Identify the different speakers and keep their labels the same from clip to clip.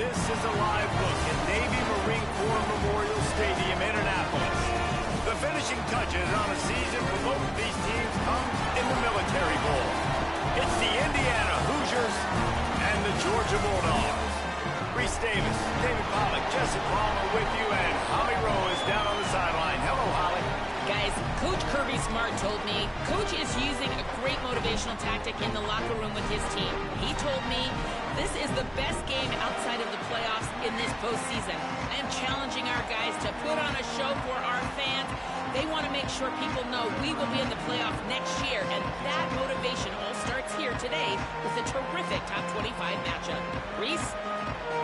Speaker 1: This is a live look at Navy Marine Corps Memorial Stadium in Annapolis. The finishing touches on a season for both of these teams come in the Military Bowl. It's the Indiana Hoosiers and the Georgia Bulldogs. Reese Davis, David Pollack, Jesse Palmer with you, and Holly Rowe is down on the sideline. Hello, Holly.
Speaker 2: Guys, Coach Kirby Smart told me Coach is using a great motivational tactic in the locker room with his team. He told me this is the best game outside of the playoffs in this postseason. I am challenging our guys to put on a show for our fans. They want to make sure people know we will be in the playoffs next year, and that motivation all starts here today with a terrific top 25 matchup. Reese?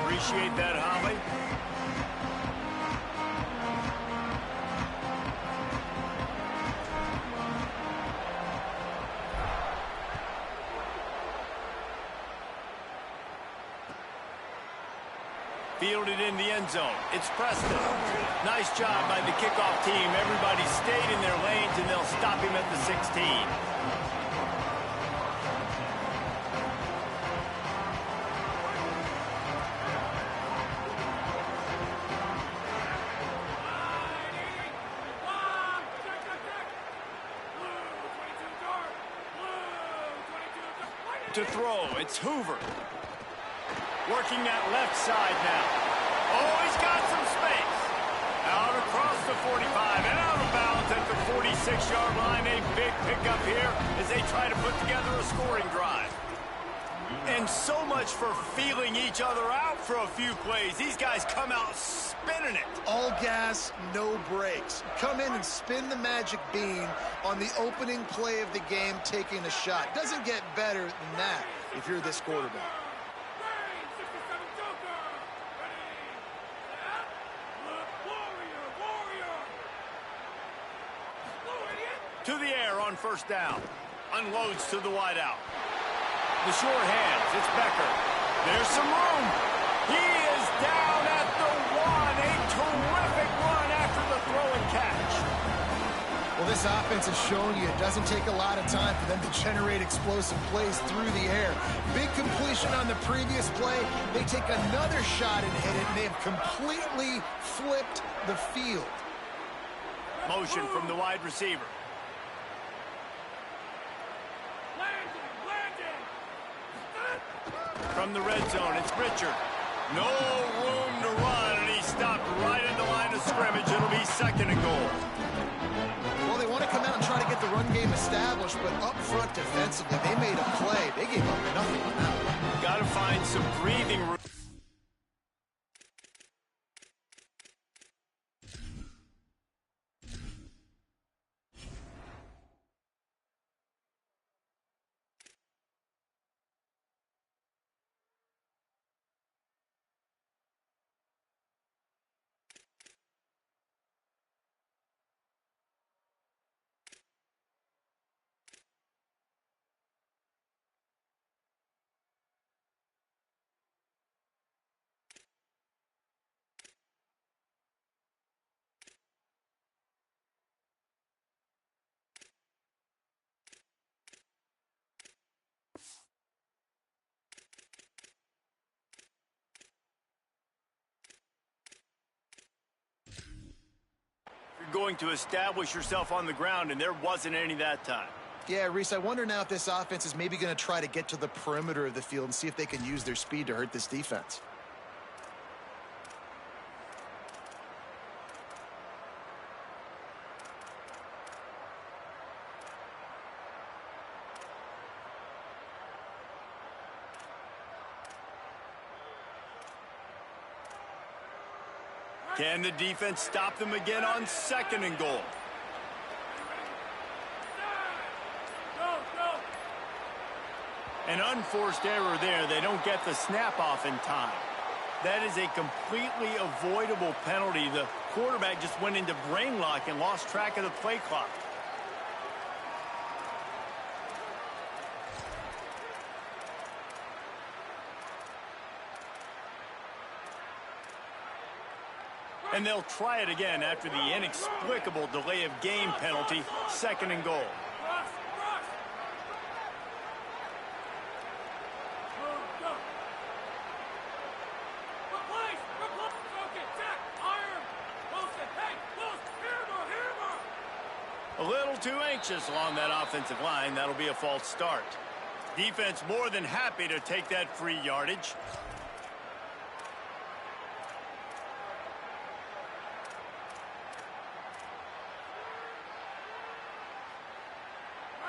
Speaker 1: Appreciate that, Holly. Fielded in the end zone. It's Preston. Nice job by the kickoff team. Everybody stayed in their lanes, and they'll stop him at the 16. To throw, it's Hoover. Working that left side now. Oh, he's got some space. Out across the 45 and out of bounds at the 46-yard line. A big pickup here as they try to put together a scoring drive. And so much for feeling each other out for a few plays. These guys come out spinning it.
Speaker 3: All gas, no brakes. Come in and spin the magic bean on the opening play of the game, taking a shot. Doesn't get better than that if you're this quarterback.
Speaker 1: To the air on first down. Unloads to the wideout. The short hands, it's Becker. There's some room. He is down at the 1. A terrific run after the throw and catch.
Speaker 3: Well, this offense has shown you it doesn't take a lot of time for them to generate explosive plays through the air. Big completion on the previous play. They take another shot and hit it, and they have completely flipped the field.
Speaker 1: Motion from the wide receiver. From the red zone, it's Richard. No room to run, and he stopped right at the line of scrimmage. It'll be second and goal.
Speaker 3: Well, they want to come out and try to get the run game established, but up front defensively, they made a play. They gave up nothing on that one.
Speaker 1: Got to find some breathing room. Going to establish yourself on the ground, and there wasn't any that time.
Speaker 3: Yeah, Reese, I wonder now if this offense is maybe going to try to get to the perimeter of the field and see if they can use their speed to hurt this defense.
Speaker 1: Can the defense stop them again on second and goal? An unforced error there. They don't get the snap off in time. That is a completely avoidable penalty. The quarterback just went into brain lock and lost track of the play clock. And they'll try it again after the inexplicable delay of game penalty, second and goal. little too anxious along that offensive line. That'll be a false start. Defense more than happy to take that free yardage.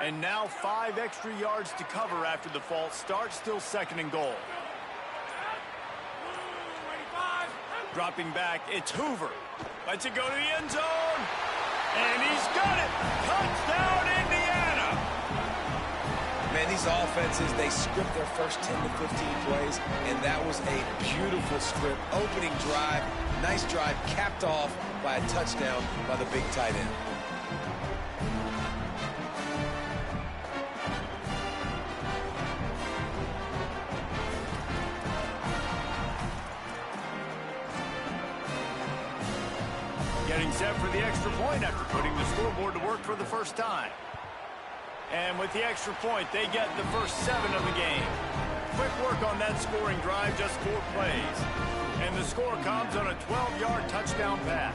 Speaker 1: And now 5 extra yards to cover after the false start. Still second and goal. Dropping back, it's Hoover. Lets it go to the end zone. And he's got it. Touchdown, Indiana.
Speaker 4: Man, these offenses, they script their first 10 to 15 plays, and that was a beautiful script. Opening drive, nice drive, capped off by a touchdown by the big tight end.
Speaker 1: Getting set for the extra point after putting the scoreboard to work for the first time. And with the extra point, they get the first 7 of the game. Quick work on that scoring drive, just 4 plays. And the score comes on a 12-yard touchdown pass.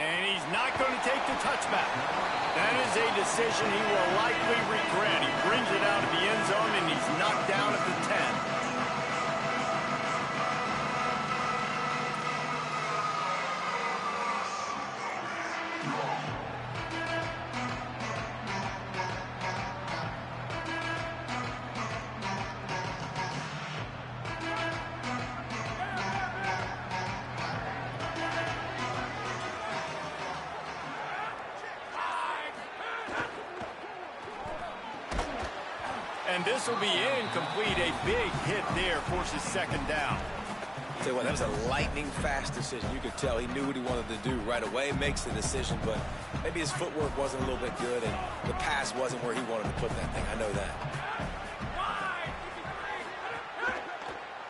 Speaker 1: And he's not going to take the touchback. That is a decision he will likely regret. He brings it out of the end zone, and he's knocked down at the 10. And this will be incomplete. A big hit there forces second down.
Speaker 4: Tell you what, that was a lightning-fast decision. You could tell he knew what he wanted to do right away, makes the decision, but maybe his footwork wasn't a little bit good, and the pass wasn't where he wanted to put that thing. I know that.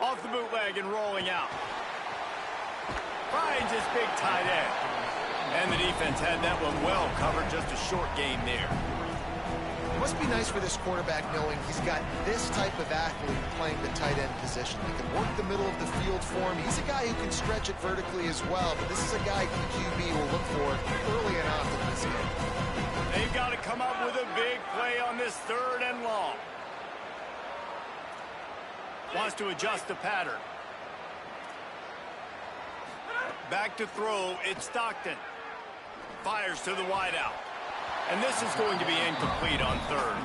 Speaker 1: Off the bootleg and rolling out. Finds his big tight end. And the defense had that one well covered. Just a short game there.
Speaker 3: It must be nice for this quarterback knowing he's got this type of athlete playing the tight end position. He can work the middle of the field for him. He's a guy who can stretch it vertically as well, but this is a guy QB will look for early and often in this game.
Speaker 1: They've got to come up with a big play on this 3rd and long. Wants to adjust the pattern. Back to throw, it's Stockton. Fires to the wideout. And this is going to be incomplete on 3rd.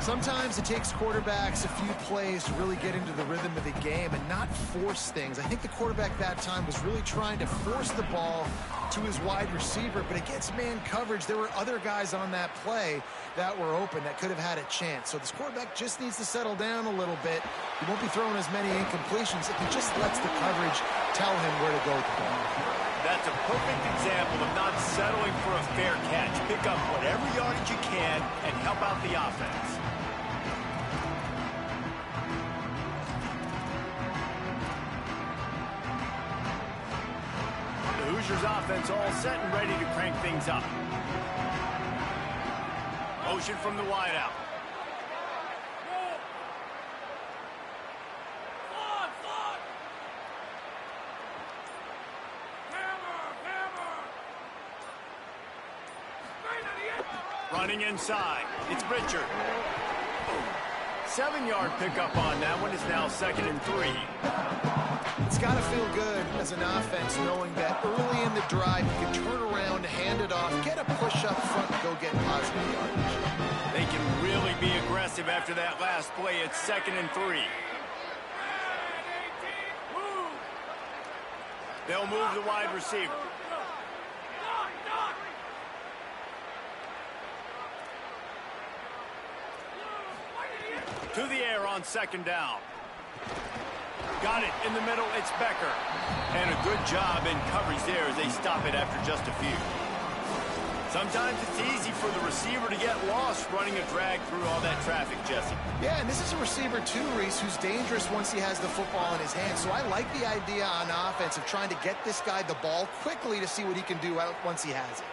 Speaker 3: Sometimes it takes quarterbacks a few plays to really get into the rhythm of the game and not force things. I think the quarterback that time was really trying to force the ball to his wide receiver, but against man coverage, there were other guys on that play that were open that could have had a chance. So this quarterback just needs to settle down a little bit. He won't be throwing as many incompletions if he just lets the coverage tell him where to go with the ball.
Speaker 1: That's a perfect example of not settling for a fair catch. Pick up whatever yardage you can and help out the offense. The Hoosiers offense all set and ready to crank things up. Motion from the wideout. Running inside, it's Richard. 7-yard pickup on that one. Is now 2nd and 3.
Speaker 3: It's got to feel good as an offense knowing that early in the drive you can turn around, hand it off, get a push up front, and go get positive yardage.
Speaker 1: They can really be aggressive after that last play. It's 2nd and 3. They'll move the wide receiver. To the air on 2nd down. Got it in the middle. It's Becker. And a good job in coverage there as they stop it after just a few. Sometimes it's easy for the receiver to get lost running a drag through all that traffic, Jesse.
Speaker 3: Yeah, and this is a receiver too, Reese, who's dangerous once he has the football in his hands. So I like the idea on offense of trying to get this guy the ball quickly to see what he can do out once he has it.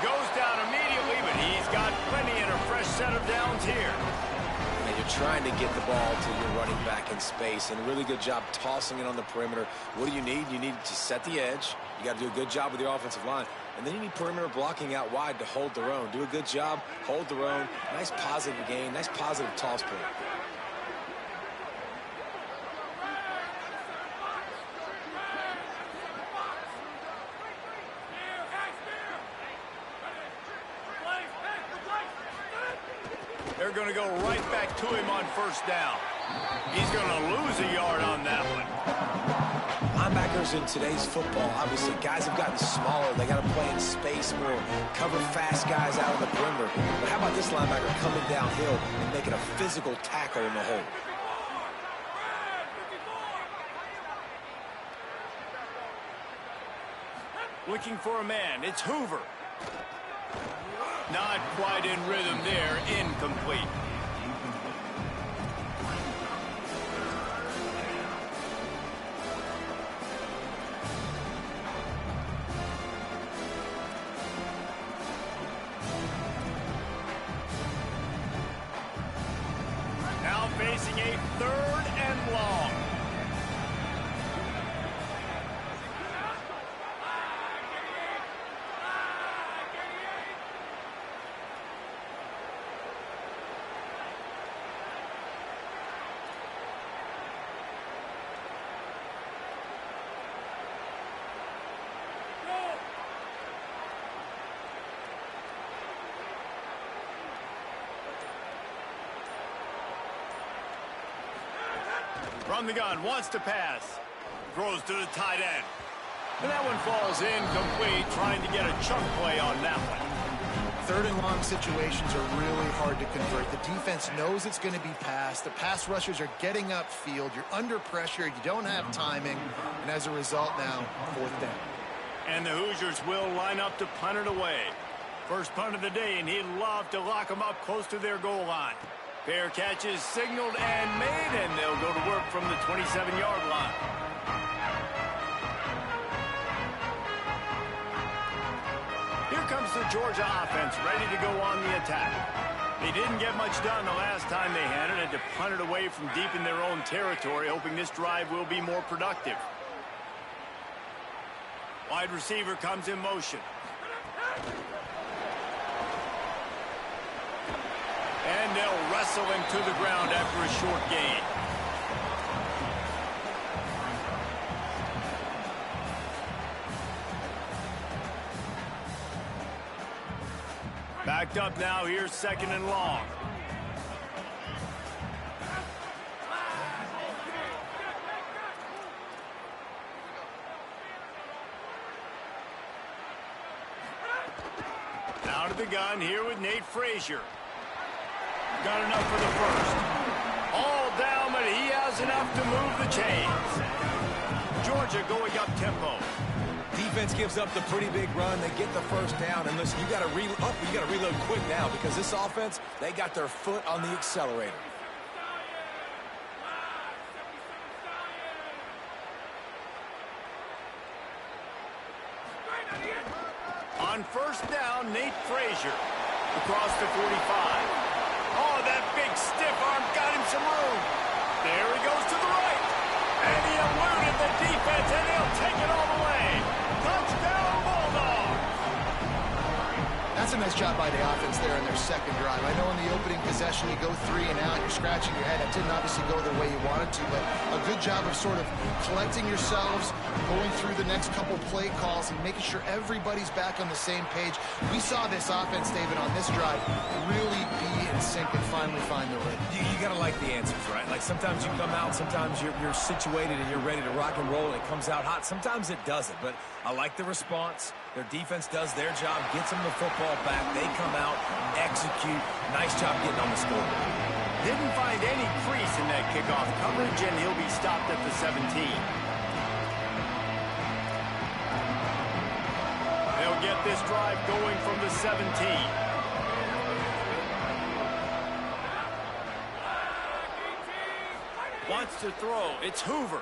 Speaker 1: Goes down immediately, but he's got plenty and a fresh set of downs here.
Speaker 4: And you're trying to get the ball to your running back in space, and a really good job tossing it on the perimeter. What do you need? You need to set the edge. You got to do a good job with your offensive line. And then you need perimeter blocking out wide to hold their own. Do a good job, hold their own. Nice positive game, nice positive toss play.
Speaker 1: They're going to go right back to him on first down. He's going to lose a yard on that one.
Speaker 4: Linebackers in today's football, obviously, guys have gotten smaller. They got to play in space more, cover fast guys out of the perimeter. But how about this linebacker coming downhill and making a physical tackle in the hole?
Speaker 1: Looking for a man. It's Hoover. Not quite in rhythm there. Incomplete. Now facing a 3rd and long. From the gun, wants to pass. Throws to the tight end. And that one falls incomplete, trying to get a chunk play on that one.
Speaker 3: 3rd and long situations are really hard to convert. The defense knows it's going to be passed. The pass rushers are getting upfield. You're under pressure. You don't have timing. And as a result now, 4th down.
Speaker 1: And the Hoosiers will line up to punt it away. First punt of the day, and he'd love to lock them up close to their goal line. Fair catches signaled and made, and they'll go to work from the 27-yard line. Here comes the Georgia offense, ready to go on the attack. They didn't get much done the last time they had it, and to punt it away from deep in their own territory, hoping this drive will be more productive. Wide receiver comes in motion. And they'll wrestle him to the ground after a short gain. Backed up now, here's 2nd and long. Out of the gun here with Nate Frazier. Got enough for the first. All down, but he has enough to move the chains. Georgia going up tempo.
Speaker 4: Defense gives up the pretty big run. They get the first down. And listen, you got to reload quick now because this offense, they got their foot on the accelerator.
Speaker 1: On first down, Nate Frazier across the 45. Oh, that big stiff arm got him some room. There he goes to the right. And he eluded the defense, and he'll take it all the way. Touchdown, Bulldogs.
Speaker 3: That's a nice job by the offense there in their 2nd drive. I know in the opening possession you go 3 and out, you're scratching your head. That didn't obviously go the way you wanted to, but a good job of sort of collecting yourselves, going through the next couple play calls and making sure everybody's back on the same page. We saw this offense, David, on this drive really be in sync and finally find the rhythm.
Speaker 4: You got to like the answers, right? Like sometimes you come out, sometimes you're situated and you're ready to rock and roll and it comes out hot. Sometimes it doesn't, but I like the response. Their defense does their job, gets them the football back. They come out, execute. Nice job getting on the scoreboard.
Speaker 1: Didn't find any crease in that kickoff coverage, and he'll be stopped at the 17. They'll get this drive going from the 17. Wants to throw. It's Hoover.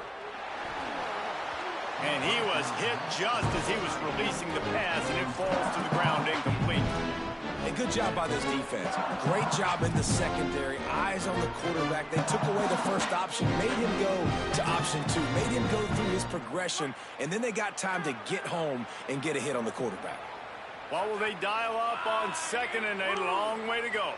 Speaker 1: And he was hit just as he was releasing the pass, and it falls to the ground incomplete.
Speaker 4: A good job by this defense. Great job in the secondary. Eyes on the quarterback. They took away the first option, made him go to option 2, made him go through his progression, and then they got time to get home and get a hit on the quarterback.
Speaker 1: What will they dial up on second and a long way to go?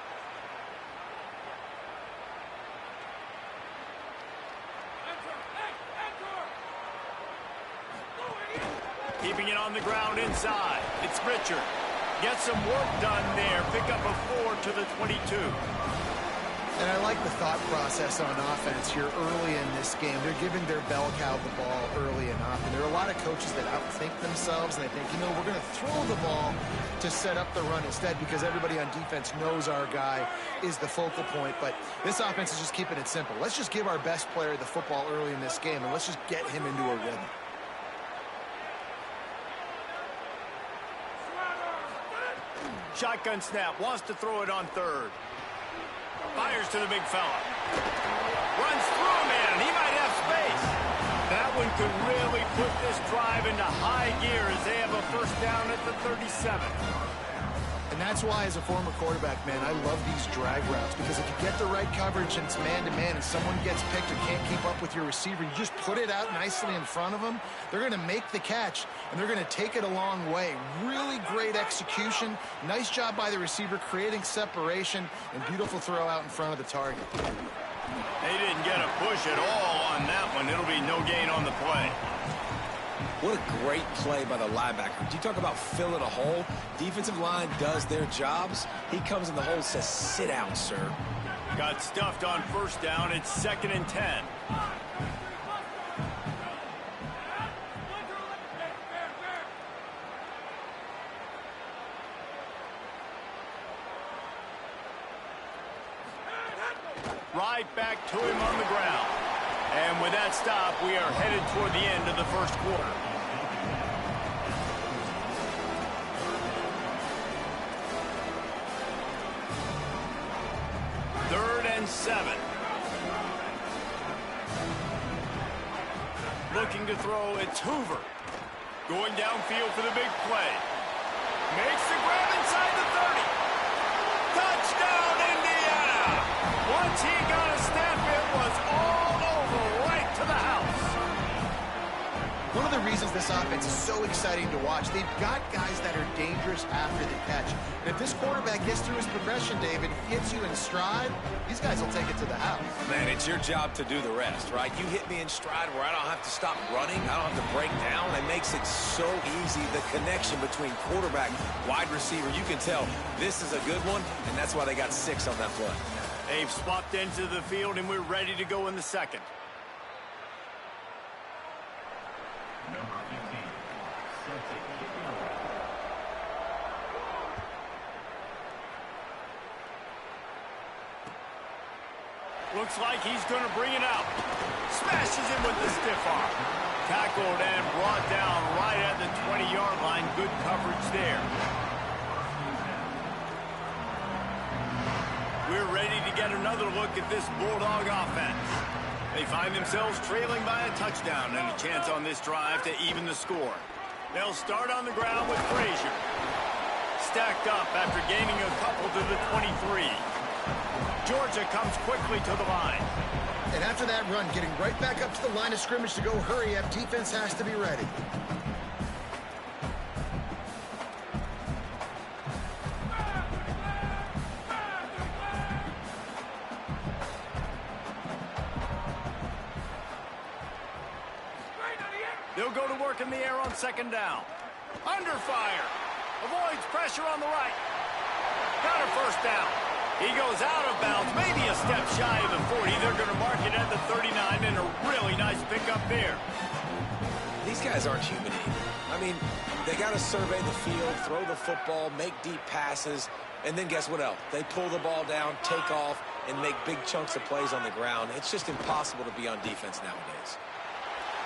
Speaker 1: Keeping it on the ground inside. It's Richard. Get some work done there. Pick up a 4 to the 22.
Speaker 3: And I like the thought process on offense here early in this game. They're giving their bell cow the ball early and often. There are a lot of coaches that outthink themselves, and they think, you know, we're going to throw the ball to set up the run instead because everybody on defense knows our guy is the focal point. But this offense is just keeping it simple. Let's just give our best player the football early in this game, and let's just get him into a rhythm.
Speaker 1: Shotgun snap. Wants to throw it on third. Fires to the big fella. Runs through a man. He might have space. That one could really put this drive into high gear as they have a first down at the 37.
Speaker 3: And that's why, as a former quarterback, man, I love these drag routes, because if you get the right coverage and it's man-to-man and someone gets picked or can't keep up with your receiver, you just put it out nicely in front of them. They're going to make the catch, and they're going to take it a long way. Really great execution. Nice job by the receiver creating separation, and beautiful throw out in front of the target.
Speaker 1: They didn't get a push at all on that one. It'll be no gain on the play.
Speaker 4: What a great play by the linebacker. You talk about filling a hole. Defensive line does their jobs. He comes in the hole and says, sit down, sir.
Speaker 1: Got stuffed on first down. It's 2nd and 10. Right back to him on the ground. And with that stop, we are headed toward the end of the first quarter. Third and 7. Looking to throw, it's Hoover. Going downfield for the big play. Makes the grab inside the 30. Touchdown, Indiana! Once he got a step, it was all over, right to the house.
Speaker 3: One of the reasons this offense is so exciting to watch, they've got guys that are dangerous after the catch. And if this quarterback gets through his progression, David, hits you in stride, these guys will take it to the house.
Speaker 4: Man, it's your job to do the rest, right? You hit me in stride where I don't have to stop running. I don't have to break down. It makes it so easy. The connection between quarterback, wide receiver, you can tell this is a good one, and that's why they got 6 on that play.
Speaker 1: They've swapped into the field, and we're ready to go in the second. Looks like he's going to bring it out. Smashes him with the stiff arm. Tackled and brought down right at the 20-yard line. Good coverage there. We're ready to get another look at this Bulldog offense. They find themselves trailing by a touchdown and a chance on this drive to even the score. They'll start on the ground with Frazier. Stacked up after gaining a couple to the 23. Georgia comes quickly to the line.
Speaker 3: And after that run, getting right back up to the line of scrimmage to go hurry up, defense has to be ready.
Speaker 1: They'll go to work in the air on second down. Under fire. Avoids pressure on the right. Got a first down. He goes out of bounds, maybe a step shy of the 40. They're going to mark it at the 39, and a really nice pickup there.
Speaker 4: These guys aren't human. I mean, they got to survey the field, throw the football, make deep passes, and then guess what else? They pull the ball down, take off, and make big chunks of plays on the ground. It's just impossible to be on defense nowadays.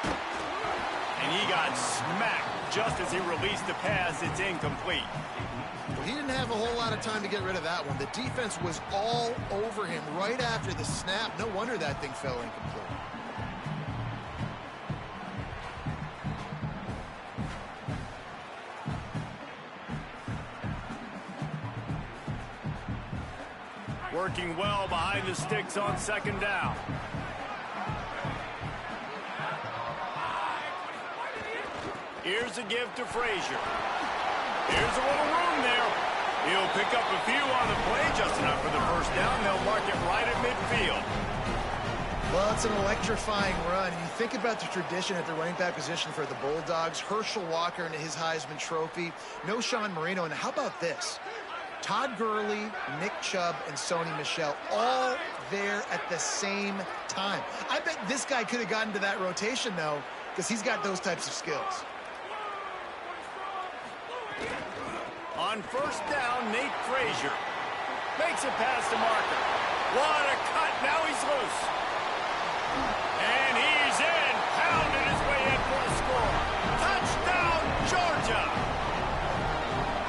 Speaker 1: And he got smacked just as he released the pass. It's incomplete.
Speaker 3: Well, he didn't have a whole lot of time to get rid of that one. The defense was all over him right after the snap. No wonder that thing fell incomplete.
Speaker 1: Working well behind the sticks on second down. Here's a give to Frazier. Here's a little room there. He'll pick up a few on the play, just enough for the first down. They'll mark it right at midfield.
Speaker 3: Well, it's an electrifying run. You think about the tradition at the running back position for the Bulldogs. Herschel Walker and his Heisman Trophy. No Sean Marino. And how about this? Todd Gurley, Nick Chubb, and Sony Michel all there at the same time. I bet this guy could have gotten to that rotation, though, because he's got those types of skills.
Speaker 1: On first down, Nate Frazier makes it past the marker. What a cut. Now he's loose. And he's in. Pounded his way in for a score. Touchdown, Georgia.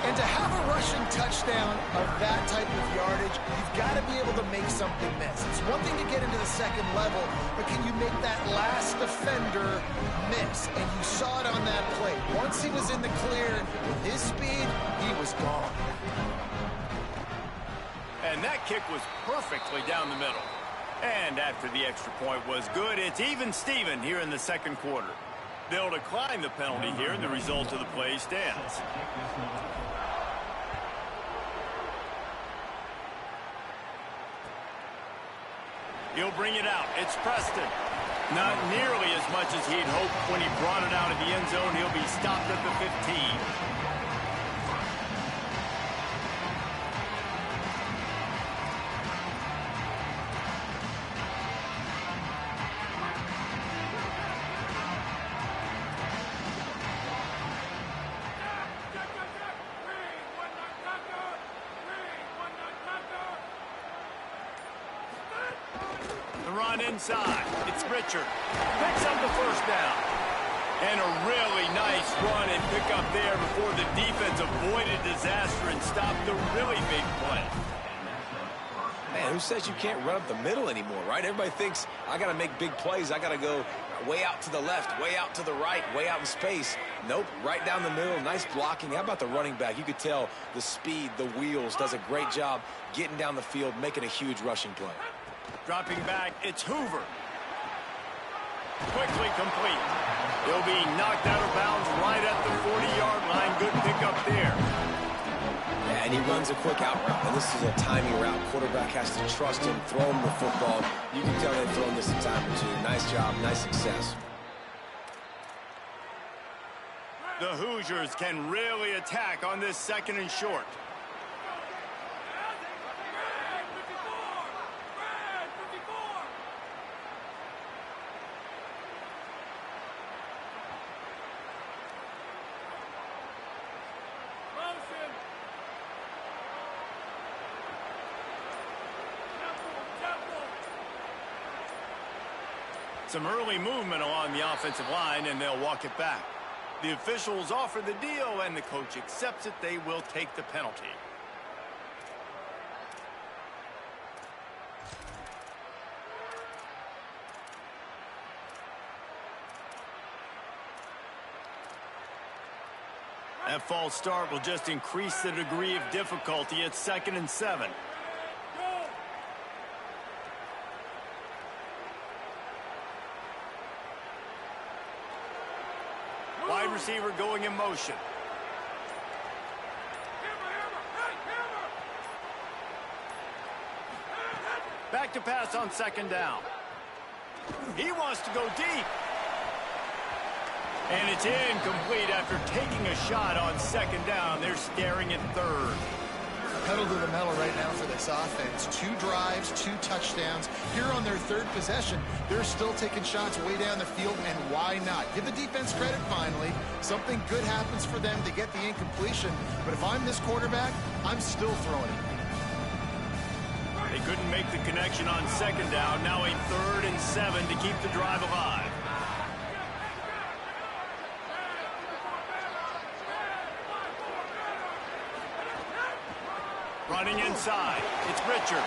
Speaker 3: And to have a rushing touchdown of that type of yardage, you've got to be able to make something miss. It's one thing to get into the second level, but can you make that last defender miss? And you saw it on that play. Once he was in the clear, with his speed, he was gone.
Speaker 1: And that kick was perfectly down the middle. And after the extra point was good, it's even Steven here in the second quarter. They'll decline the penalty here, and the result of the play stands. He'll bring it out. It's Preston. Not nearly as much as he'd hoped when he brought it out of the end zone. He'll be stopped at the 15. Inside. It's Richard. Picks up the first down. And a really nice run and pick up there before the defense avoided disaster and stopped the really big play.
Speaker 4: Man, who says you can't run up the middle anymore, right? Everybody thinks, I got to make big plays. I got to go way out to the left, way out to the right, way out in space. Nope, right down the middle. Nice blocking. How about the running back? You could tell the speed, the wheels, does a great job getting down the field, making a huge rushing play.
Speaker 1: Dropping back, it's Hoover. Quickly complete. He'll be knocked out of bounds right at the 40-yard line. Good pickup there.
Speaker 4: Yeah, and he runs a quick out route. And this is a timing route. Quarterback has to trust him, throw him the football. You can tell they've thrown this a time or two. Nice job, nice success.
Speaker 1: The Hoosiers can really attack on this second and short. Some early movement along the offensive line, and they'll walk it back. The officials offer the deal, and the coach accepts it. They will take the penalty. That false start will just increase the degree of difficulty. It's 2nd and 7. Wide receiver going in motion. Back to pass on second down. He wants to go deep. And it's incomplete after taking a shot on second down. They're staring at third.
Speaker 3: Pedal to the metal right now for this offense. 2 drives, 2 touchdowns. Here on their third possession, they're still taking shots way down the field, and why not? Give the defense credit finally. Something good happens for them to get the incompletion, but if I'm this quarterback, I'm still throwing it.
Speaker 1: They couldn't make the connection on second down. Now a 3rd and 7 to keep the drive alive. Running inside, it's Richard.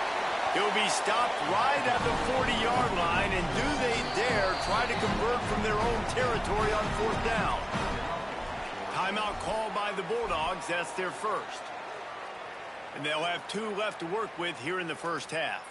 Speaker 1: He'll be stopped right at the 40-yard line, and do they dare try to convert from their own territory on 4th down? Timeout called by the Bulldogs. That's their first. And they'll have 2 left to work with here in the first half.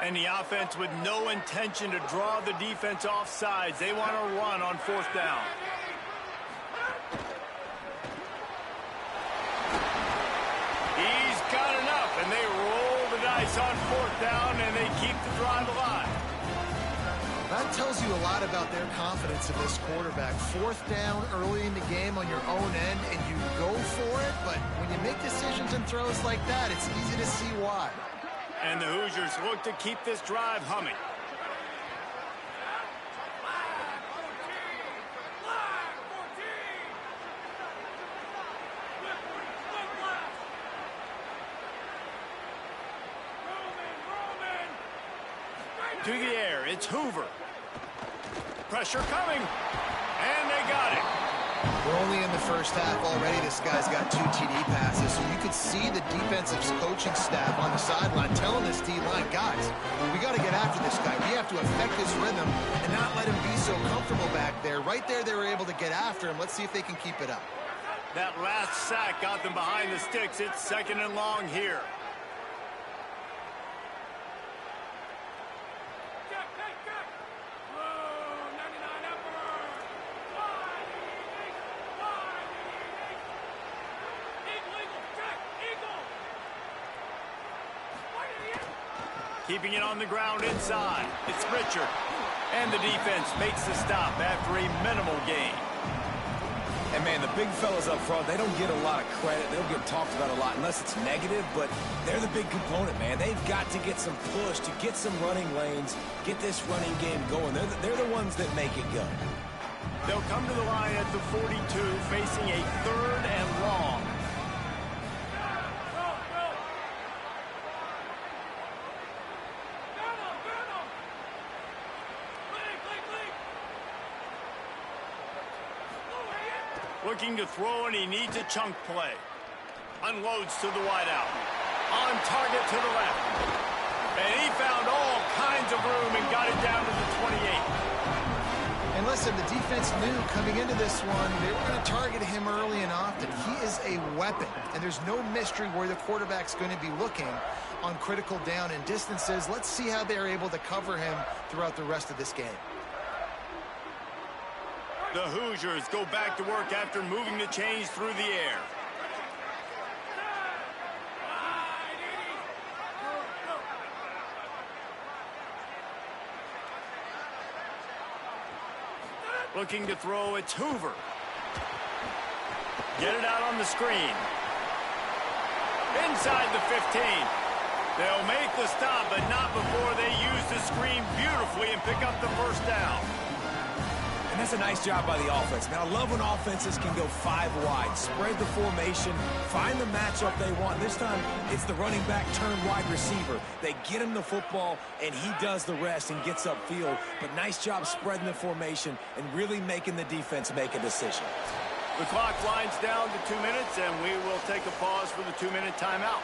Speaker 1: And the offense with no intention to draw the defense off sides. They want to run on 4th down. He's got enough, and they roll the dice on 4th down, and they keep the drive alive.
Speaker 3: That tells you a lot about their confidence in this quarterback. 4th down early in the game on your own end, and you go for it, but when you make decisions and throws like that, it's easy to see why.
Speaker 1: And the Hoosiers look to keep this drive humming. To the air, it's Hoover. Pressure coming, and they got it.
Speaker 3: We're only in the first half already. This guy's got 2 TD passes, so you could see the defensive coaching staff on the sideline telling this D-line, guys, we got to get after this guy. We have to affect his rhythm and not let him be so comfortable back there. Right there, they were able to get after him. Let's see if they can keep it up.
Speaker 1: That last sack got them behind the sticks. It's 2nd and long here. Keeping it on the ground inside. It's Richard. And the defense makes the stop after a minimal gain.
Speaker 4: And, man, the big fellas up front, they don't get a lot of credit. They don't get talked about a lot unless it's negative, but they're the big component, man. They've got to get some push, to get some running lanes, get this running game going. They're the ones that make it go.
Speaker 1: They'll come to the line at the 42, facing a 3rd and long. Looking to throw, and he needs a chunk play. Unloads to the wideout. On target to the left. And he found all kinds of room and got it down to the 28.
Speaker 3: And listen, the defense knew coming into this one, they were going to target him early and often. He is a weapon, and there's no mystery where the quarterback's going to be looking on critical down and distances. Let's see how they're able to cover him throughout the rest of this game.
Speaker 1: The Hoosiers go back to work after moving the chains through the air. Looking to throw, it's Hoover. Get it out on the screen. Inside the 15. They'll make the stop, but not before they use the screen beautifully and pick up the 1st down.
Speaker 4: And that's a nice job by the offense. Man, I love when offenses can go 5 wide, spread the formation, find the matchup they want. This time, it's the running back turned wide receiver. They get him the football, and he does the rest and gets upfield. But nice job spreading the formation and really making the defense make a decision.
Speaker 1: The clock winds down to 2 minutes, and we will take a pause for the 2-minute timeout.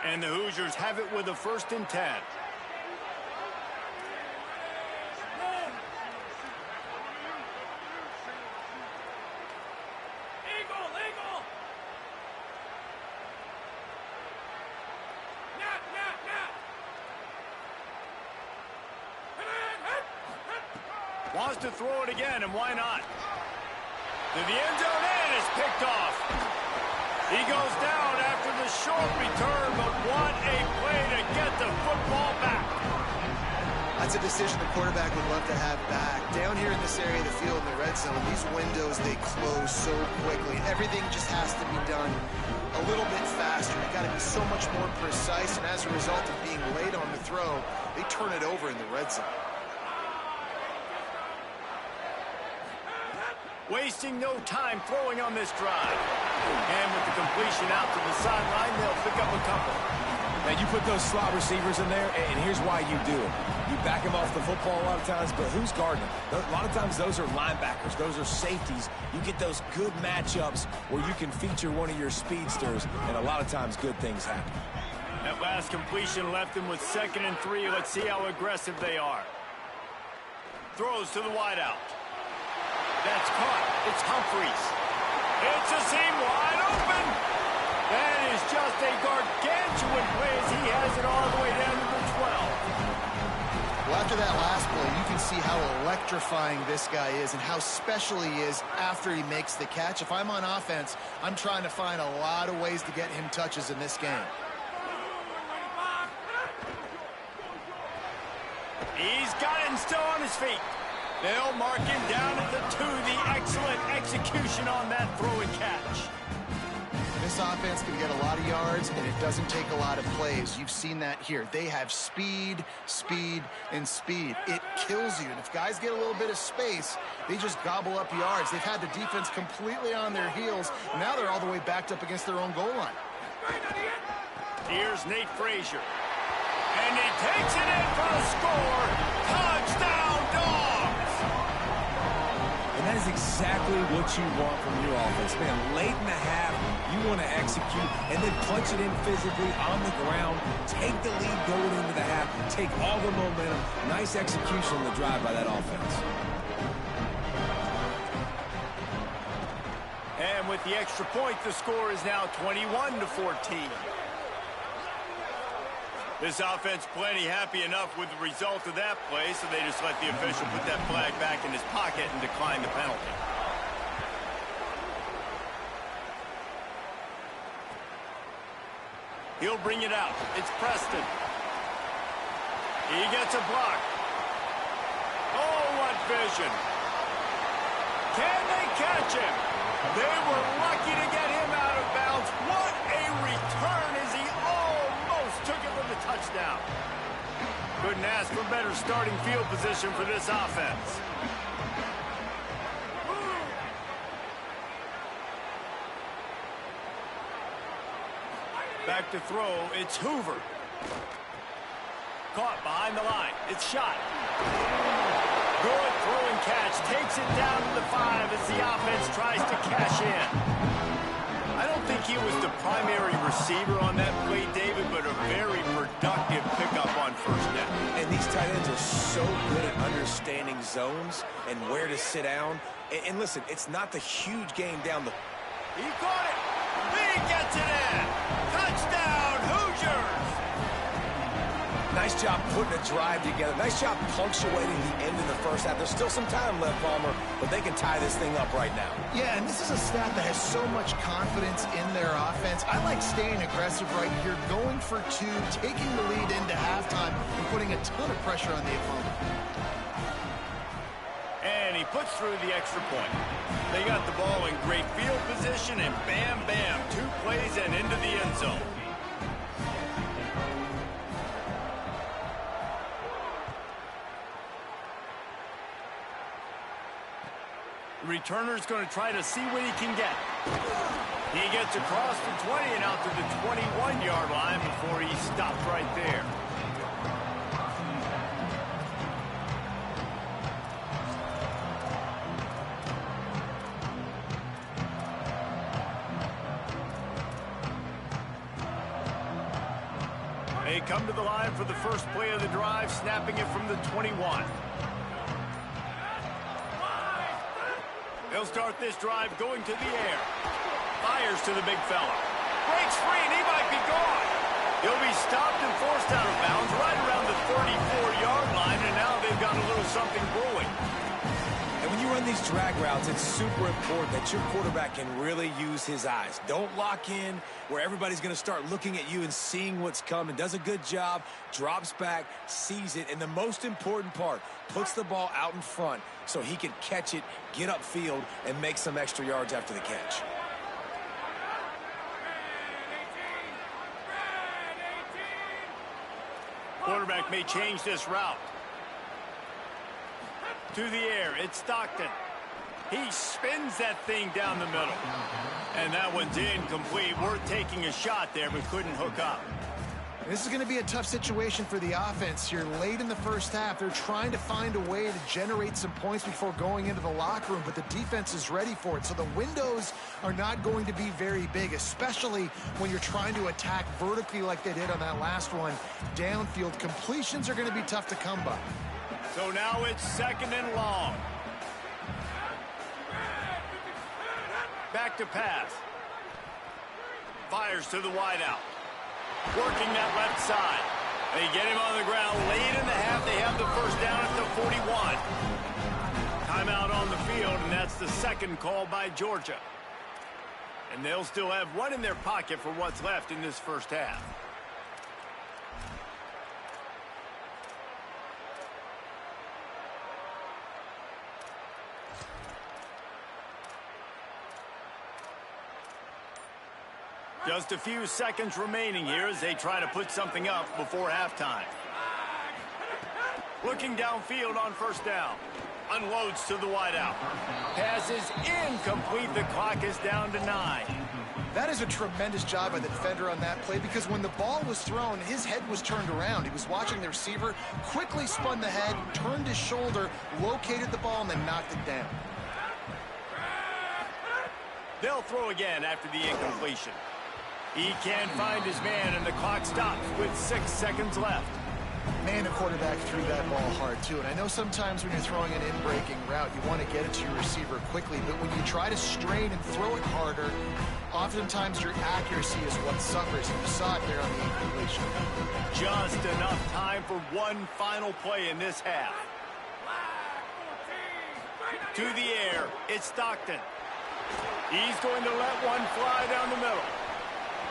Speaker 1: And the Hoosiers have it with a 1st and 10. Wants to throw it again, and why not? To the end zone, and it's picked off. He goes down after the short return, but what a play to get the football back.
Speaker 3: That's a decision the quarterback would love to have back. Down here in this area of the field in the red red zone, these windows, they close so quickly. Everything just has to be done a little bit faster. You got to be so much more precise, and as a result of being late on the throw, they turn it over in the red zone.
Speaker 1: Wasting no time throwing on this drive. And with the completion out to the sideline, they'll pick up a couple.
Speaker 4: Now, you put those slot receivers in there, and here's why you do it. You back them off the football a lot of times, but who's guarding them? A lot of times those are linebackers. Those are safeties. You get those good matchups where you can feature one of your speedsters, and a lot of times good things happen.
Speaker 1: That last completion left them with 2nd and 3. Let's see how aggressive they are. Throws to the wideout. That's caught. It's Humphries. It's a seam wide open. That is just a gargantuan play as he has it all the way down to the 12.
Speaker 3: Well, after that last play, you can see how electrifying this guy is and how special he is after he makes the catch. If I'm on offense, I'm trying to find a lot of ways to get him touches in this game.
Speaker 1: He's got it and still on his feet. They'll mark him down at the 2. The excellent execution on that throw and catch.
Speaker 3: This offense can get a lot of yards, and it doesn't take a lot of plays. You've seen that here. They have speed, speed, and speed. It kills you. And if guys get a little bit of space, they just gobble up yards. They've had the defense completely on their heels. Now they're all the way backed up against their own goal line.
Speaker 1: Here's Nate Frazier. And he takes it in for a score. Touchdown, Dogs!
Speaker 4: And that is exactly what you want from your offense. Man, late in the half, you want to execute and then punch it in physically on the ground, take the lead going into the half, take all the momentum. Nice execution on the drive by that offense.
Speaker 1: And with the extra point, the score is now 21-14. This offense plenty happy enough with the result of that play, so they just let the official put that flag back in his pocket and decline the penalty. He'll bring it out. It's Preston. He gets a block. Oh, what vision. Can they catch him? They were lucky to get him out of bounds. What a return as he almost took it for the touchdown. Couldn't ask for better starting field position for this offense. Back to throw, it's Hoover. Caught behind the line. It's shot. Good throw and catch. Takes it down to the 5 as the offense tries to cash in. I don't think he was the primary receiver on that play, David, but a very productive pickup on first down.
Speaker 4: And these tight ends are so good at understanding zones and where to sit down. And listen, it's not the huge game down the...
Speaker 1: He caught it. He gets it in. Touchdown, Hoosiers.
Speaker 4: Nice job putting a drive together. Nice job punctuating the end of the first half. There's still some time left, Palmer, but they can tie this thing up right now.
Speaker 3: Yeah, and this is a staff that has so much confidence in their offense. I like staying aggressive right here, going for 2, taking the lead into halftime, and putting a ton of pressure on the opponent.
Speaker 1: And he puts through the extra point. They got the ball in great field position, and bam, bam, 2 plays and into the end zone. The returner's going to try to see what he can get. He gets across the 20 and out to the 21-yard line before he stopped right there. They come to the line for the first play of the drive, snapping it from the 21. They'll start this drive going to the air. Fires to the big fella. Breaks free, and he might be gone. He'll be stopped and forced out of bounds right around the 34-yard line, and now they've got a little something brewing.
Speaker 4: And when you run run these drag routes, it's super important that your quarterback can really use his eyes. Don't lock in where everybody's going to start looking at you and seeing what's coming. Does a good job, drops back, sees it, and the most important part, puts the ball out in front so he can catch it, get upfield, and make some extra yards after the catch.
Speaker 1: Quarterback may change this route. To the air, it's Stockton. He spins that thing down the middle. And that one's incomplete. Worth taking a shot there, but couldn't hook up.
Speaker 3: This is going to be a tough situation for the offense here. Late in the first half, they're trying to find a way to generate some points before going into the locker room, but the defense is ready for it. So the windows are not going to be very big, especially when you're trying to attack vertically like they did on that last one. Downfield completions are going to be tough to come by.
Speaker 1: So now it's 2nd and long. Back to pass. Fires to the wideout. Working that left side. They get him on the ground late in the half. They have the first down at the 41. Timeout on the field, and that's the second call by Georgia. And they'll still have one in their pocket for what's left in this first half. Just a few seconds remaining here as they try to put something up before halftime. Looking downfield on first down. Unloads to the wideout. Pass is incomplete. The clock is down to 9.
Speaker 3: That is a tremendous job by the defender on that play because when the ball was thrown, his head was turned around. He was watching the receiver, quickly spun the head, turned his shoulder, located the ball, and then knocked it down.
Speaker 1: They'll throw again after the incompletion. He can't find his man, and the clock stops with 6 seconds left.
Speaker 3: Man, the quarterback threw that ball hard, too. And I know sometimes when you're throwing an in-breaking route, you want to get it to your receiver quickly. But when you try to strain and throw it harder, oftentimes your accuracy is what suffers. And you saw it there on the incompletion.
Speaker 1: Just enough time for one final play in this half. To the air, it's Stockton. He's going to let one fly down the middle.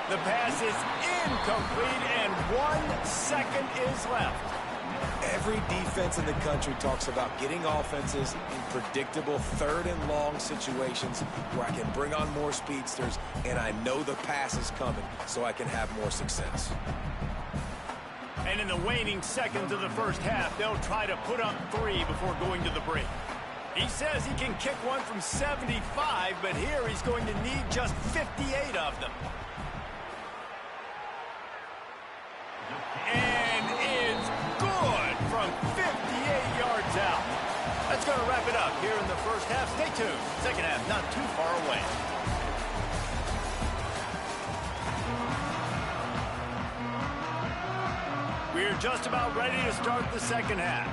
Speaker 1: The pass is incomplete, and 1 second is left.
Speaker 4: Every defense in the country talks about getting offenses in predictable 3rd and long situations where I can bring on more speedsters, and I know the pass is coming, so I can have more success.
Speaker 1: And in the waning seconds of the first half, they'll try to put up 3 before going to the break. He says he can kick one from 75, but here he's going to need just 58 of them. And it's good from 58 yards out. That's going to wrap it up here in the first half. Stay tuned. Second half not too far away. We're just about ready to start the second half.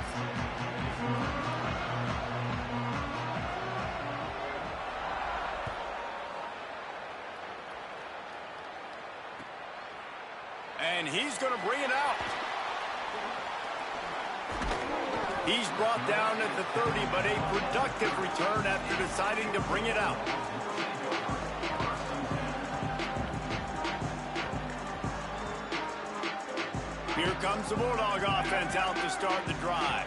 Speaker 1: And he's going to bring it out. He's brought down at the 30, but a productive return after deciding to bring it out. Here comes the Bulldog offense out to start the drive.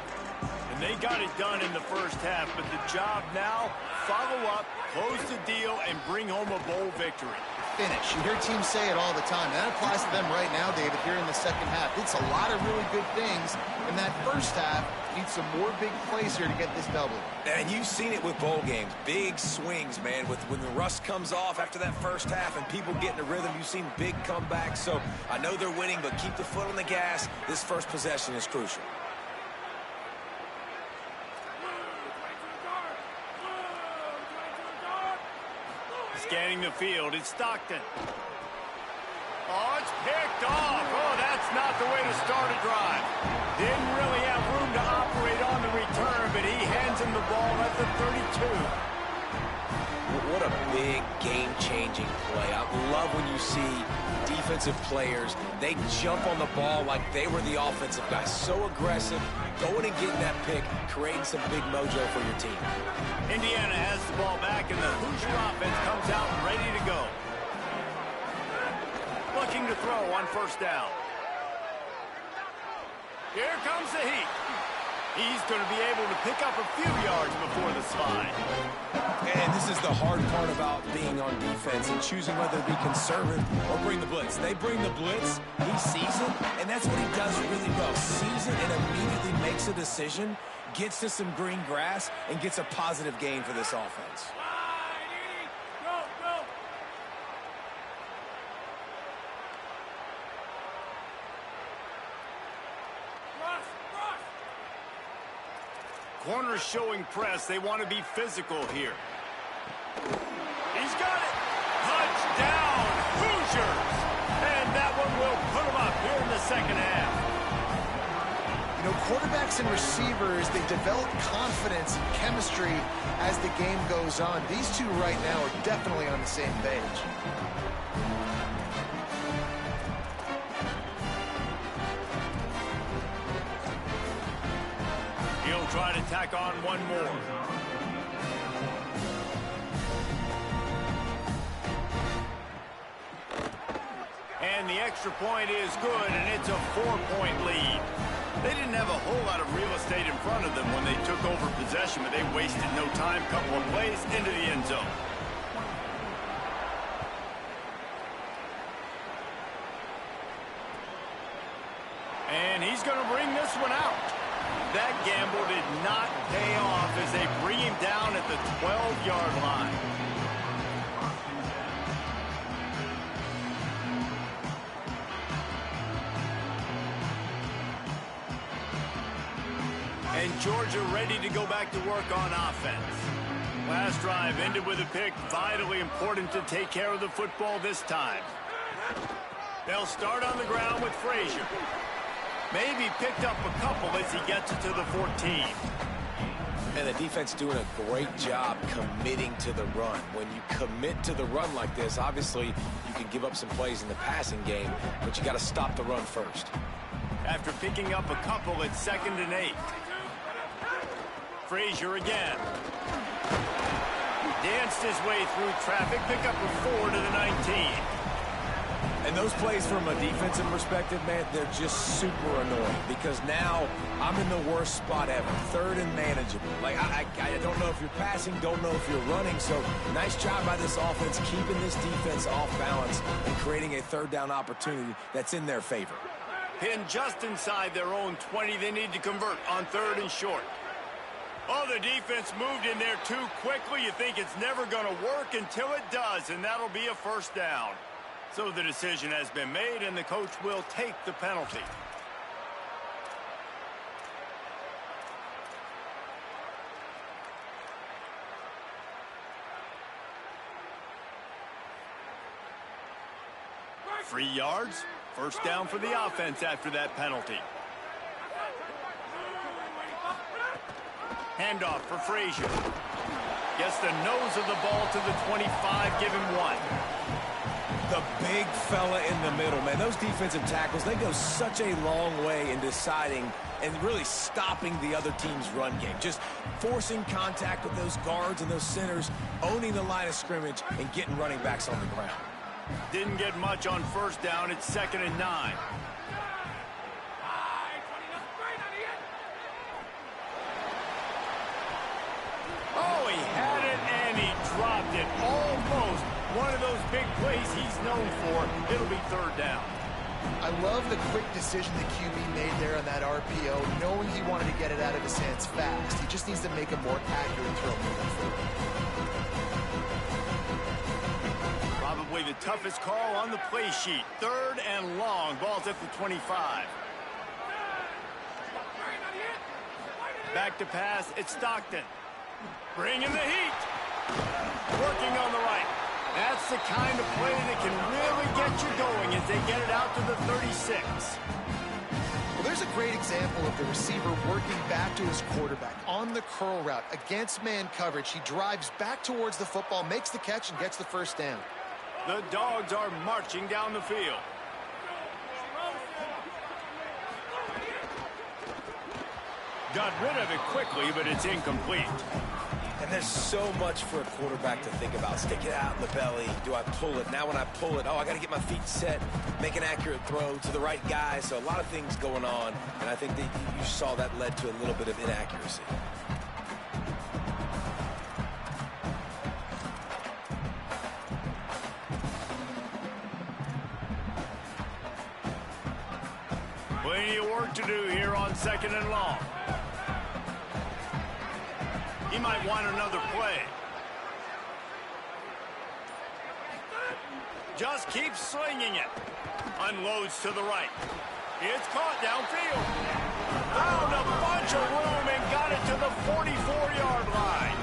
Speaker 1: And they got it done in the first half, but the job now, follow up, close the deal, and bring home a bowl victory.
Speaker 3: Finish. You hear teams say it all the time. That applies to them right now, David, here in the second half. It's a lot of really good things in that first half. Need some more big plays here to get this double.
Speaker 4: And you've seen it with bowl games. Big swings, man. When the rust comes off after that first half and people get in a rhythm, you've seen big comebacks. So I know they're winning, but keep the foot on the gas. This first possession is crucial.
Speaker 1: Scanning the field, it's Stockton. Oh, it's picked off. Oh, that's not the way to start a drive. Didn't really have room to operate on the return, but he hands him the ball at the 32.
Speaker 4: what a big game-changing play. I love when you see defensive players, they jump on the ball like they were the offensive guy. So aggressive, going and getting that pick, creating some big mojo for your team.
Speaker 1: Indiana has the ball back, and the Hoosier offense comes out ready to go. Looking to throw on first down. Here comes the heat. He's going to be able to pick up a few yards before the slide.
Speaker 4: And this is the hard part about being on defense and choosing whether to be conservative or bring the blitz. They bring the blitz, he sees it, and that's what he does really well. Sees it and immediately makes a decision, gets to some green grass, and gets a positive gain for this offense.
Speaker 1: Corners showing press. They want to be physical here. He's got it. Touchdown, Hoosiers. And that one will put them up here in the second half.
Speaker 3: You know, quarterbacks and receivers, they develop confidence and chemistry as the game goes on. These two right now are definitely on the same page.
Speaker 1: He'll try to tack on one more. And the extra point is good, and it's a 4-point lead. They didn't have a whole lot of real estate in front of them when they took over possession, but they wasted no time. Couple of plays into the end zone. And he's going to bring this one out. That gamble did not pay off as they bring him down at the 12-yard line. And Georgia ready to go back to work on offense. Last drive ended with a pick. Vitally important to take care of the football this time. They'll start on the ground with Frazier. Maybe picked up a couple as he gets it to the 14.
Speaker 4: And the defense doing a great job committing to the run. When you commit to the run like this, obviously you can give up some plays in the passing game, but you got to stop the run first.
Speaker 1: After picking up a couple, it's 2nd and 8. Frazier again. Danced his way through traffic, pick up a 4 to the 19.
Speaker 4: And those plays from a defensive perspective, man, they're just super annoying because now I'm in the worst spot ever. 3rd and manageable. Like, I don't know if you're passing, don't know if you're running. So nice job by this offense keeping this defense off balance and creating a 3rd down opportunity that's in their favor.
Speaker 1: Pinned just inside their own 20. They need to convert on 3rd and short. Oh, the defense moved in there too quickly. You think it's never going to work until it does, and that'll be a 1st down. So the decision has been made, and the coach will take the penalty. Free yards. 1st down for the offense after that penalty. Handoff for Frazier. Gets the nose of the ball to the 25. Give him 1.
Speaker 4: The big fella in the middle, man. Those defensive tackles, they go such a long way in deciding and really stopping the other team's run game. Just forcing contact with those guards and those centers, owning the line of scrimmage, and getting running backs on the ground.
Speaker 1: Didn't get much on 1st down. It's 2nd and 9. Oh, he had it, and he dropped it. Almost. One of those big plays he's known for. It'll be 3rd down.
Speaker 3: I love the quick decision the QB made there on that RPO, knowing he wanted to get it out of his hands fast. He just needs to make a more accurate throw moving forward.
Speaker 1: Probably the toughest call on the play sheet. 3rd and long. Ball's at the 25. Back to pass. It's Stockton. Bringing the heat. Working on the right. That's the kind of play that can really get you going as they get it out to the 36.
Speaker 3: Well, There's a great example of the receiver working back to his quarterback on the curl route against man coverage. He drives back towards the football, makes the catch, and gets the first down.
Speaker 1: The Dogs are marching down the field. Got rid of it quickly, but it's incomplete.
Speaker 4: And there's so much for a quarterback to think about. Stick it out in the belly. Do I pull it? Now when I pull it, oh, I got to get my feet set, make an accurate throw to the right guy. So a lot of things going on, and I think that you saw that led to a little bit of inaccuracy.
Speaker 1: Plenty of work to do here on 2nd and long. He might want another play. Just keeps slinging it. Unloads to the right. It's caught downfield. Found a bunch of room and got it to the 44-yard line.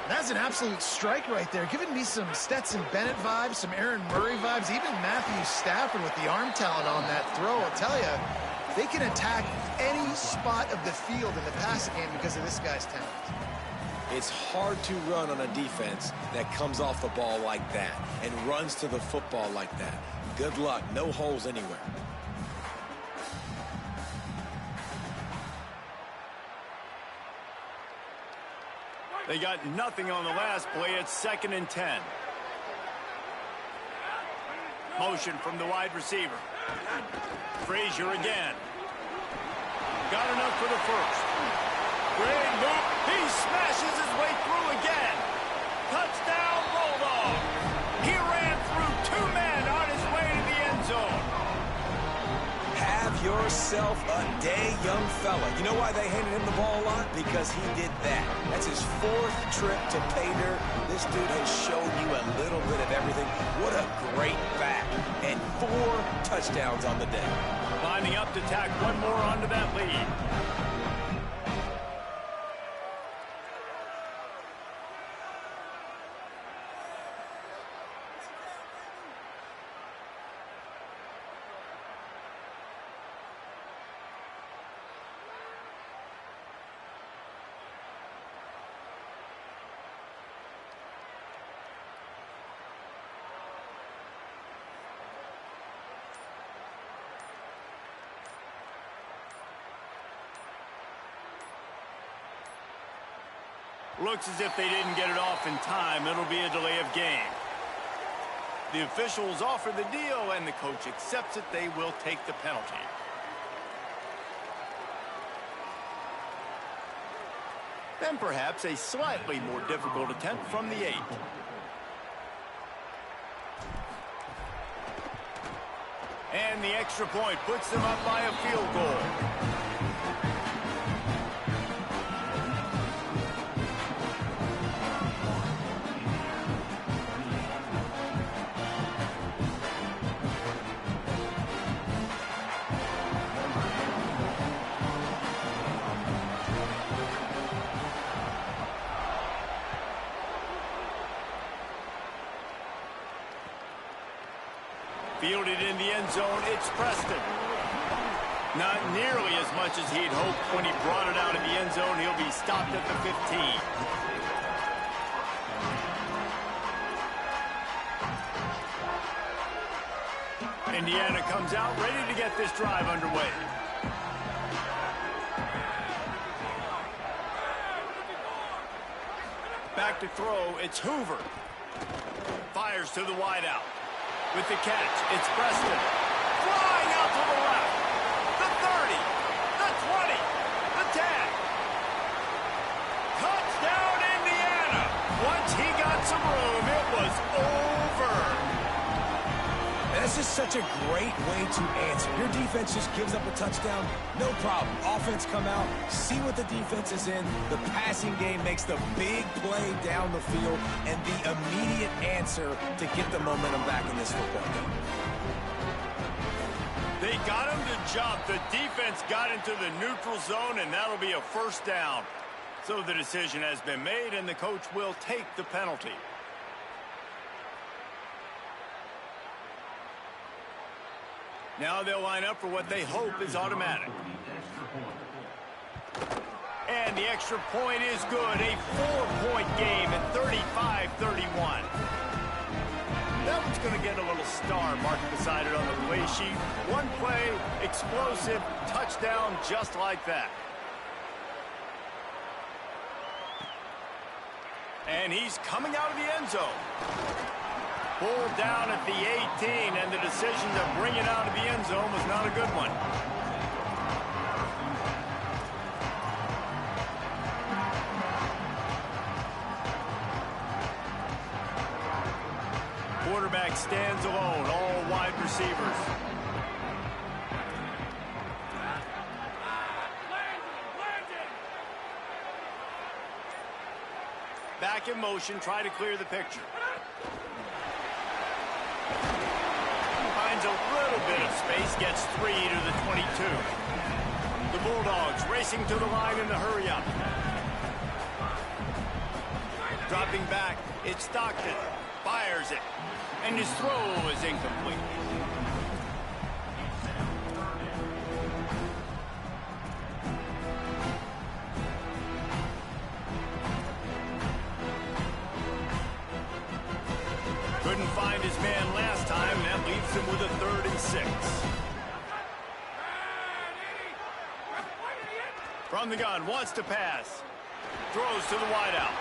Speaker 3: That's an absolute strike right there. Giving me some Stetson Bennett vibes, some Aaron Murray vibes, even Matthew Stafford with the arm talent on that throw. I'll tell you, they can attack any spot of the field in the passing game because of this guy's talent.
Speaker 4: It's hard to run on a defense that comes off the ball like that and runs to the football like that. Good luck. No holes anywhere.
Speaker 1: They got nothing on the last play. It's 2nd and 10. Motion from the wide receiver. Frazier again. Got enough for the first. Great move. He smashes his way through again. Touchdown, Bulldog. He ran through 2 men on his way to the end zone.
Speaker 4: Have yourself a day, young fella. You know why they handed him the ball a lot? Because he did that. That's his 4th trip to pay dirt. This dude has shown you a little bit of everything. What a great back. And 4 touchdowns on the day.
Speaker 1: Lining up to tack one more onto that lead. Looks as if they didn't get it off in time. It'll be a delay of game. The officials offer the deal, and the coach accepts it. They will take the penalty. Then perhaps a slightly more difficult attempt from the 8. And the extra point puts them up by a field goal. Fielded in the end zone, it's Preston. Not nearly as much as he'd hoped when he brought it out of the end zone. He'll be stopped at the 15. Indiana comes out ready to get this drive underway. Back to throw, it's Hoover. Fires to the wideout. With the catch, it's Preston. Flying out to the left. The 30. The 20. The 10. Touchdown, Indiana. Once he got some room, it was over.
Speaker 4: And that's just such a great way to answer. Your defense just gives up a touchdown, no problem. Offense come out, see what the defense is in. The passing game makes the big play down the field and the immediate answer to get the momentum back in this football game.
Speaker 1: They got him to jump. The defense got into the neutral zone, and that'll be a first down. So the decision has been made, and the coach will take the penalty. Now they'll line up for what they hope is automatic. And the extra point is good. A 4-point game at 35-31. That one's going to get a little star marked beside it on the play sheet. One play, explosive, touchdown just like that. And he's coming out of the end zone. Pulled down at the 18, and the decision to bring it out of the end zone was not a good one. Quarterback stands alone, all wide receivers. Back in motion, try to clear the picture. Finds a little bit of space, gets 3 to the 22. The Bulldogs racing to the line in the hurry up. Dropping back, it's Stockton. Fires it. And his throw is incomplete. Couldn't find his man last time, and that leaves him with a 3rd and 6. From the gun, wants to pass. Throws to the wideout.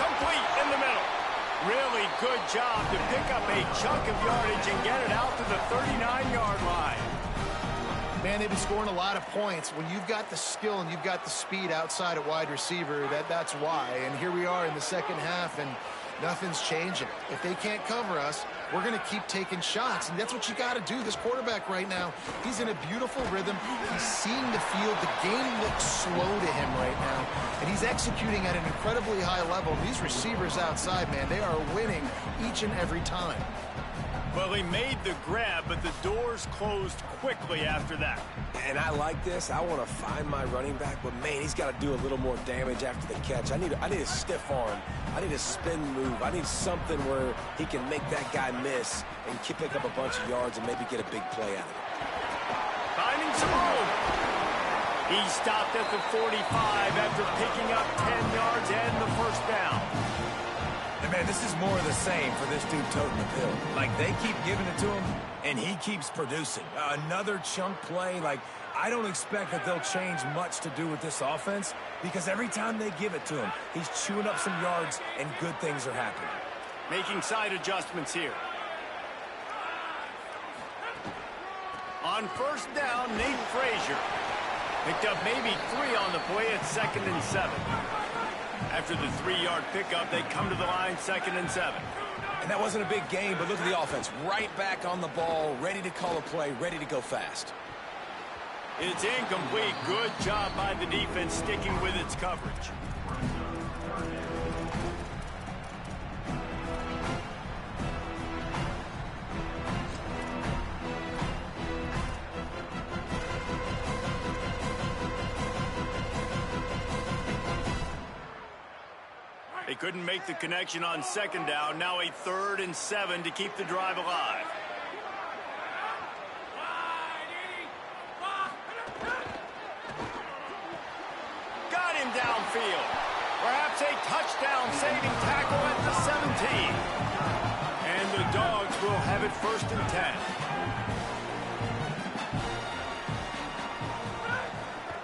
Speaker 1: Complete in the middle. Really good job to pick up a chunk of yardage and get it out to the 39-yard line.
Speaker 3: Man, they've been scoring a lot of points. When you've got the skill and you've got the speed outside at wide receiver, that's why. And here we are in the second half, and nothing's changing. If they can't cover us, we're going to keep taking shots, and that's what you got to do. This quarterback right now, he's in a beautiful rhythm. He's seeing the field. The game looks slow to him right now, and he's executing at an incredibly high level. These receivers outside, man, they are winning each and every time.
Speaker 1: Well, he made the grab, but the doors closed quickly after that.
Speaker 4: And I like this. I want to find my running back, but, man, he's got to do a little more damage after the catch. I need a stiff arm. I need a spin move. I need something where he can make that guy miss and pick up a bunch of yards and maybe get a big play out of it.
Speaker 1: Finding some room. He stopped at the 45 after picking up 10 yards and the first down.
Speaker 5: And, man, this is more of the same for this dude toting the pill. Like, they keep giving it to him, and he keeps producing. Another chunk play. Like, I don't expect that they'll change much to do with this offense because every time they give it to him, he's chewing up some yards, and good things are happening.
Speaker 1: Making side adjustments here. On first down, Nate Frazier. Picked up maybe 3 on the play at 2nd and 7. After the 3-yard pickup, they come to the line 2nd and 7.
Speaker 4: And that wasn't a big game, but look at the offense. Right back on the ball, ready to call a play, ready to go fast.
Speaker 1: It's incomplete. Good job by the defense sticking with its coverage. They couldn't make the connection on 2nd down. Now a 3rd and 7 to keep the drive alive. Got him downfield. Perhaps a touchdown-saving tackle at the 17. And the Dogs will have it 1st and 10.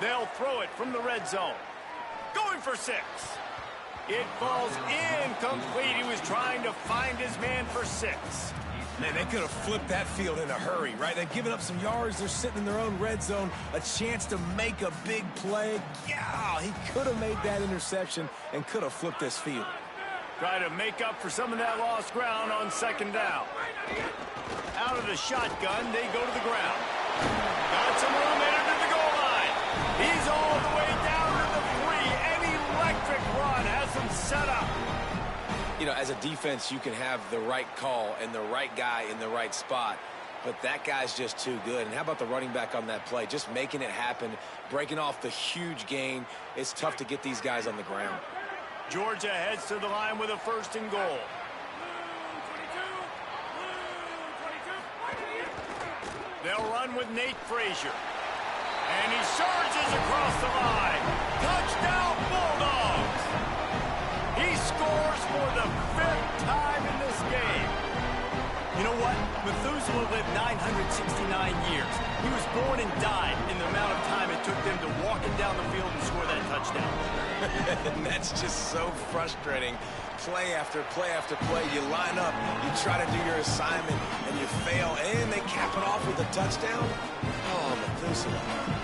Speaker 1: They'll throw it from the red zone. Going for 6. It falls incomplete. He was trying to find his man for 6.
Speaker 5: Man, they could have flipped that field in a hurry, right? They've given up some yards. They're sitting in their own red zone. A chance to make a big play. Yeah, he could have made that interception and could have flipped this field.
Speaker 1: Try to make up for some of that lost ground on 2nd down. Out of the shotgun, they go to the ground. Got some room in to the goal line. He's all the way down to the 3. An electric run has him set up.
Speaker 4: You know, as a defense, you can have the right call and the right guy in the right spot, but that guy's just too good. And how about the running back on that play? Just making it happen, breaking off the huge gain. It's tough to get these guys on the ground.
Speaker 1: Georgia heads to the line with a 1st and goal. They'll run with Nate Frazier. And he surges across the line. Touchdown, Bulldogs! He scores for the 5th time in this game. You know what? Methuselah lived 969 years. He was born and died in the amount of time it took them to walk him down the field and score that touchdown.
Speaker 4: And that's just so frustrating. Play after play after play. You line up, you try to do your assignment, and you fail, and they cap it off with a touchdown? Oh, Methuselah.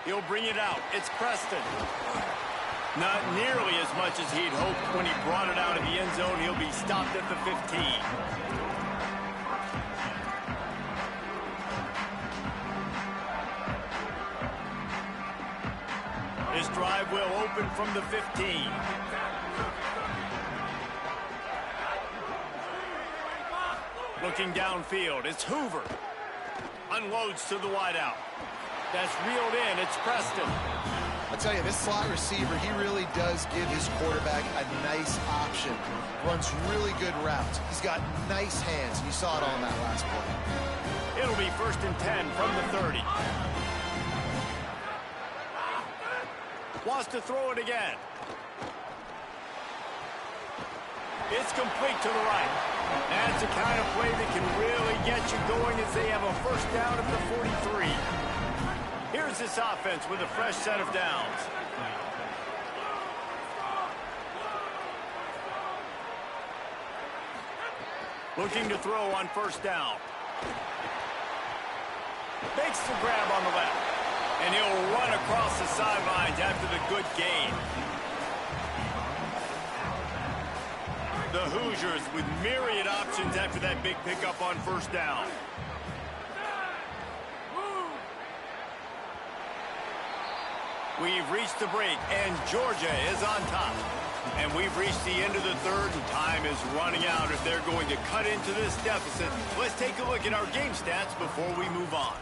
Speaker 1: He'll bring it out. It's Preston. Not nearly as much as he'd hoped when he brought it out of the end zone. He'll be stopped at the 15. His drive will open from the 15. Looking downfield, it's Hoover. Unloads to the wideout. That's reeled in. It's Preston.
Speaker 3: I'll tell you, this slot receiver, he really does give his quarterback a nice option. Runs really good routes. He's got nice hands, and you saw it on that last play.
Speaker 1: It'll be 1st and 10 from the 30. Wants to throw it again. It's complete to the right. That's the kind of play that can really get you going as they have a 1st down at the 43. Here's this offense with a fresh set of downs. Looking to throw on 1st down. Makes the grab on the left. And he'll run across the sidelines after the good gain. The Hoosiers with myriad options after that big pickup on 1st down. We've reached the break, and Georgia is on top. And we've reached the end of the 3rd, and time is running out if they're going to cut into this deficit. Let's take a look at our game stats before we move on.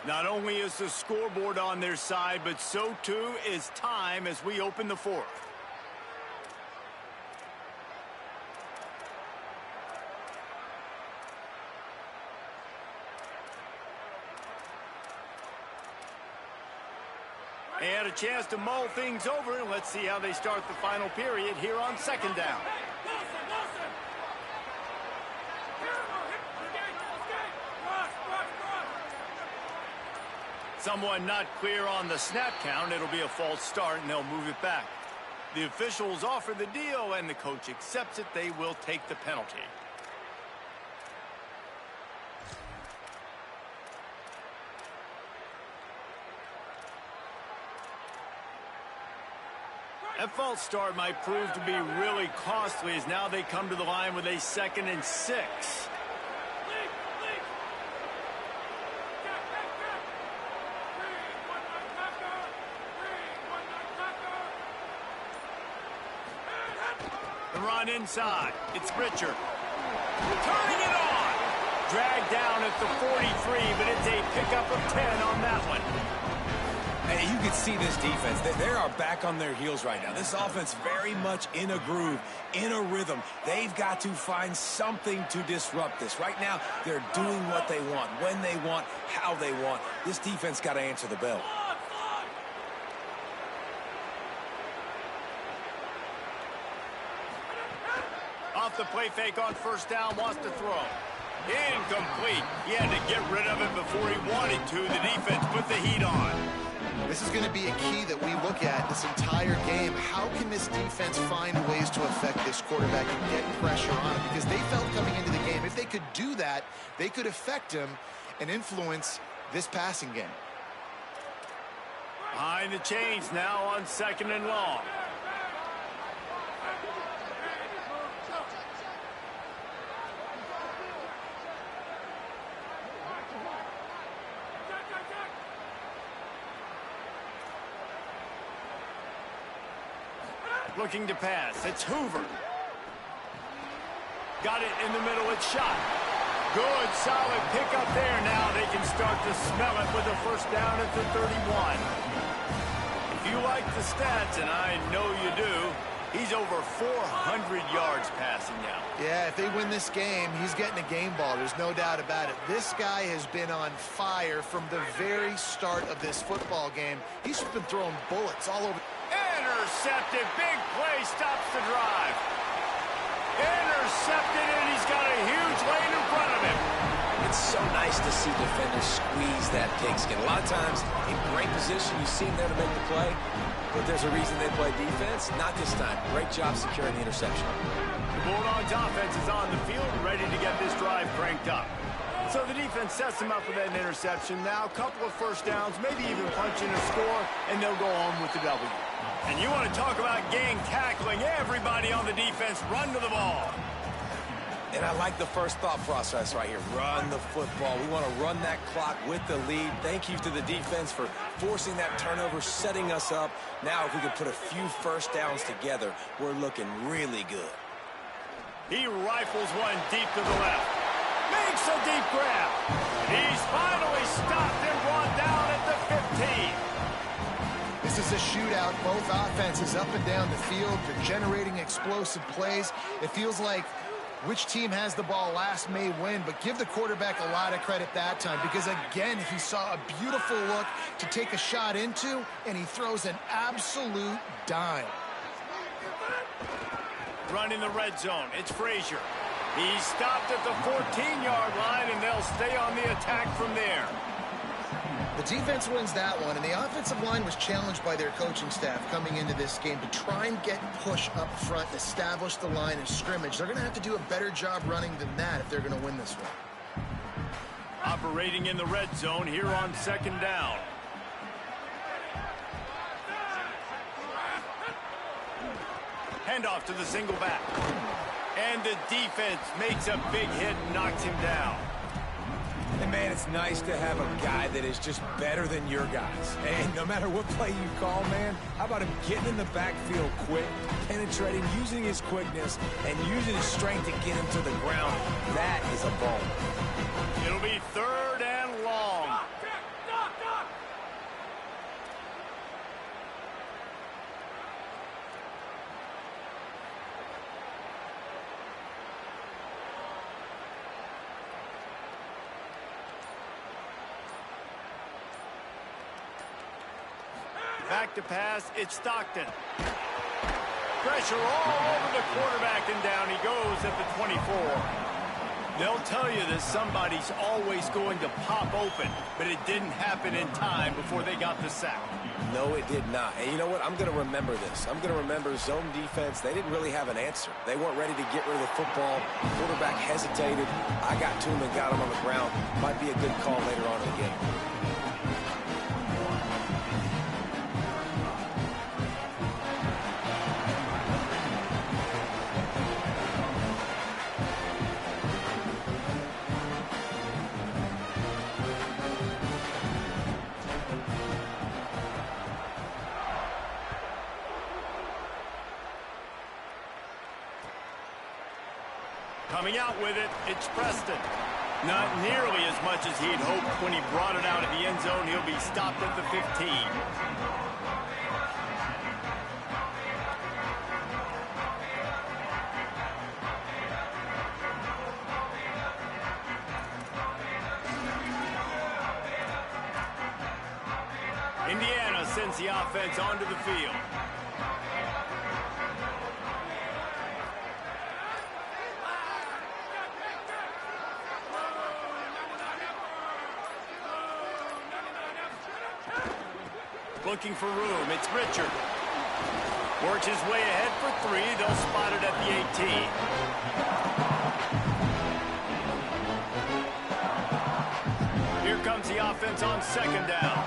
Speaker 1: Not only is the scoreboard on their side, but so too is time as we open the 4th. They had a chance to mull things over. Let's see how they start the final period here on 2nd down. Someone not clear on the snap count. It'll be a false start, and they'll move it back. The officials offer the deal, and the coach accepts it. They will take the penalty. That false start might prove to be really costly as now they come to the line with a 2nd and 6. The run inside. It's Richard. Turning it on. Dragged down at the 43, but it's a pickup of 10 on that one.
Speaker 5: Hey, you can see this defense. They are back on their heels right now. This offense very much in a groove, in a rhythm. They've got to find something to disrupt this. Right now, they're doing what they want, when they want, how they want. This defense got to answer the bell.
Speaker 1: Off the play fake on 1st down, wants to throw. Incomplete. He had to get rid of it before he wanted to. The defense put the heat on.
Speaker 3: This is going to be a key that we look at this entire game. How can this defense find ways to affect this quarterback and get pressure on him? Because they felt coming into the game, if they could do that, they could affect him and influence this passing game.
Speaker 1: Behind the chains now on 2nd and long. Looking to pass. It's Hoover. Got it in the middle. It's shot. Good, solid pickup there. Now they can start to smell it with a first down at the 31. If you like the stats, and I know you do, he's over 400 yards passing now.
Speaker 3: Yeah, if they win this game, he's getting a game ball. There's no doubt about it. This guy has been on fire from the very start of this football game. He's just been throwing bullets all over.
Speaker 1: Intercepted. Big play stops the drive. Intercepted, and he's got a huge lane in front of him.
Speaker 4: It's so nice to see defenders squeeze that pigskin. A lot of times, in great position, you see him there to make the play, but there's a reason they play defense. Not this time. Great job securing the interception.
Speaker 1: The Bulldogs offense is on the field, ready to get this drive cranked up. So the defense sets them up with that interception. Now, a couple of first downs, maybe even punch in a score, and they'll go home with the W. And you want to talk about gang tackling. Everybody on the defense run to the ball.
Speaker 4: And I like the first thought process right here. Run the football. We want to run that clock with the lead. Thank you to the defense for forcing that turnover, setting us up. Now, if we can put a few first downs together, we're looking really good.
Speaker 1: He rifles one deep to the left. Makes a deep grab. He's finally stopped and brought down at the 15.
Speaker 3: This is a shootout. Both offenses up and down the field. They're generating explosive plays. It feels like which team has the ball last may win, but give the quarterback a lot of credit that time because, again, he saw a beautiful look to take a shot into, and he throws an absolute dime.
Speaker 1: Run in the red zone. It's Frazier. He's stopped at the 14-yard line, and they'll stay on the attack from there.
Speaker 3: The defense wins that one, and the offensive line was challenged by their coaching staff coming into this game to try and get push up front and establish the line of scrimmage. They're going to have to do a better job running than that if they're going to win this one.
Speaker 1: Operating in the red zone here on second down. Handoff to the single back. And the defense makes a big hit and knocks him down.
Speaker 5: And, man, it's nice to have a guy that is just better than your guys. And no matter what play you call, man, how about him getting in the backfield quick, penetrating, using his quickness, and using his strength to get him to the ground. That is a ball.
Speaker 1: It'll be third and long. Back to pass, it's Stockton. Pressure all over the quarterback, and down he goes at the 24. They'll tell you that somebody's always going to pop open, but it didn't happen in time before they got the sack.
Speaker 4: No, it did not. And you know what? I'm going to remember this. I'm going to remember zone defense. They didn't really have an answer. They weren't ready to get rid of the football. Quarterback hesitated. I got to him and got him on the ground. Might be a good call later on in the game.
Speaker 1: Coming out with it, it's Preston. Not nearly as much as he'd hoped when he brought it out of the end zone. He'll be stopped at the 15. Indiana sends the offense onto the field. Looking for room, it's Richard. Works his way ahead for three. They'll spot it at the 18. Here comes the offense on second down.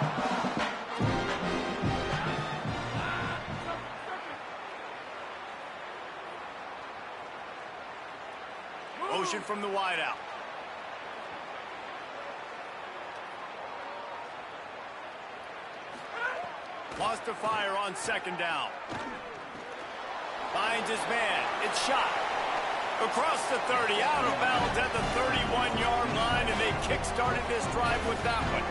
Speaker 1: Motion from the wideout. Lost to fire on second down. Finds his man. It's shot. Across the 30, out of bounds at the 31-yard line, and they kick-started this drive with that one.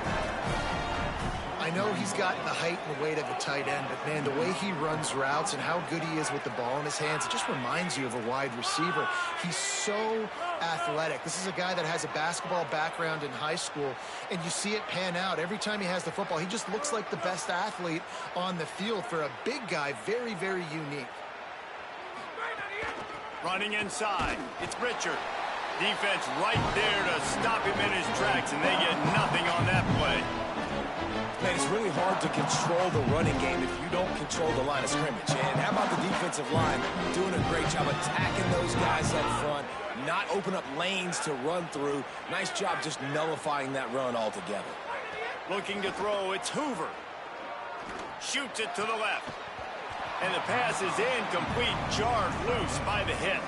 Speaker 3: I know he's got the height and weight of a tight end, but, man, the way he runs routes and how good he is with the ball in his hands, it just reminds you of a wide receiver. He's so athletic. This is a guy that has a basketball background in high school, and you see it pan out. Every time he has the football, he just looks like the best athlete on the field. For a big guy, very, very unique.
Speaker 1: Running inside, it's Richard. Defense right there to stop him in his tracks, and they get nothing on that play.
Speaker 4: Man, it's really hard to control the running game if you don't control the line of scrimmage. And how about the defensive line doing a great job attacking those guys up front, not open up lanes to run through. Nice job just nullifying that run altogether.
Speaker 1: Looking to throw, it's Hoover. Shoots it to the left. And the pass is incomplete, jarred loose by the hit.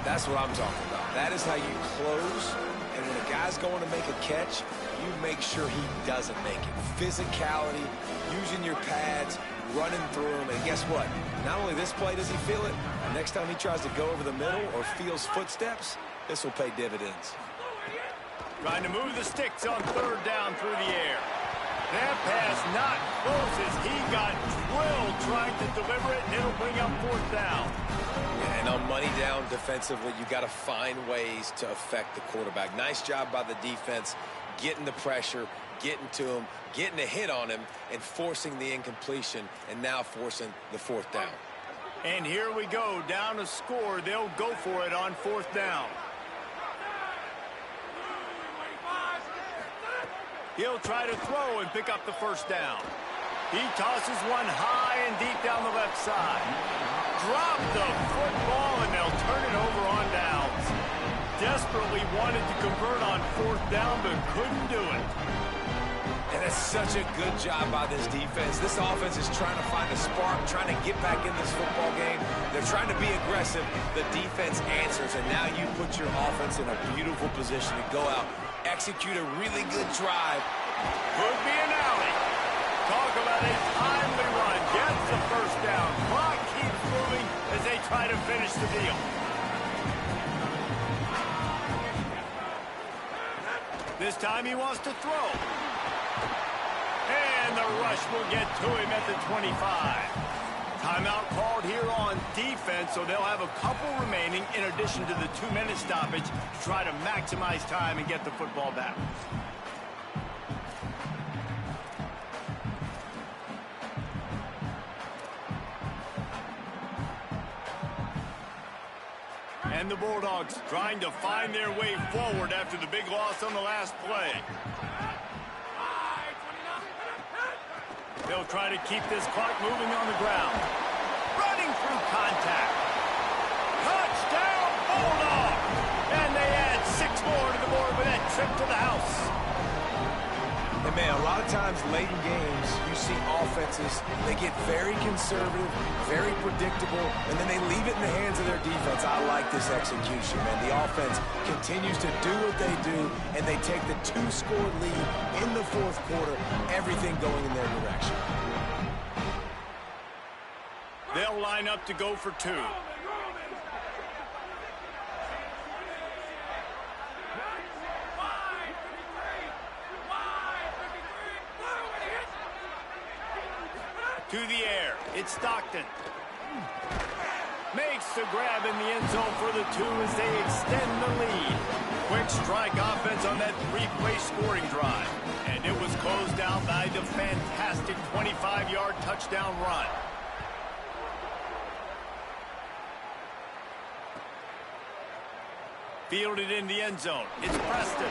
Speaker 4: That's what I'm talking about. That is how you close. And when a guy's going to make a catch, you make sure he doesn't make it. Physicality, using your pads, running through him. And guess what? Not only this play does he feel it, next time he tries to go over the middle or feels footsteps, this will pay dividends.
Speaker 1: Trying to move the sticks on third down through the air. That pass not close as he got drilled trying to deliver it, and it'll bring up fourth down.
Speaker 4: Yeah, and on money down defensively, you got to find ways to affect the quarterback. Nice job by the defense, getting the pressure, getting to him, getting a hit on him, and forcing the incompletion, and now forcing the fourth down.
Speaker 1: And here we go, down a score. They'll go for it on fourth down. He'll try to throw and pick up the first down. He tosses one high and deep down the left side. Drop the football, and they'll turn it over on downs. Desperately wanted to convert on fourth down, but couldn't do it.
Speaker 4: And that's such a good job by this defense. This offense is trying to find a spark, trying to get back in this football game. They're trying to be aggressive. The defense answers, and now you put your offense in a beautiful position to go out, execute a really good drive.
Speaker 1: Could be an alley. Talk about a timely run. Gets the first down. Clock keeps moving as they try to finish the deal. This time he wants to throw. And the rush will get to him at the 25. Timeout called here on defense, so they'll have a couple remaining in addition to the 2-minute stoppage to try to maximize time and get the football back. And the Bulldogs trying to find their way forward after the big loss on the last play. They'll try to keep this clock moving on the ground. Running through contact. Touchdown, Bulldog! And they add 6 more to the board with that trip to the house.
Speaker 4: And, man, a lot of times late in games, you see offenses, they get very conservative, very predictable, and then they leave it in the hands of their defense. I like this execution, man. The offense continues to do what they do, and they take the 2-score lead in the fourth quarter, everything going in their direction.
Speaker 1: They'll line up to go for 2. To the air, it's Stockton. Makes the grab in the end zone for the 2 as they extend the lead. Quick strike offense on that 3-play scoring drive. And it was closed out by the fantastic 25-yard touchdown run. Fielded in the end zone. It's Preston.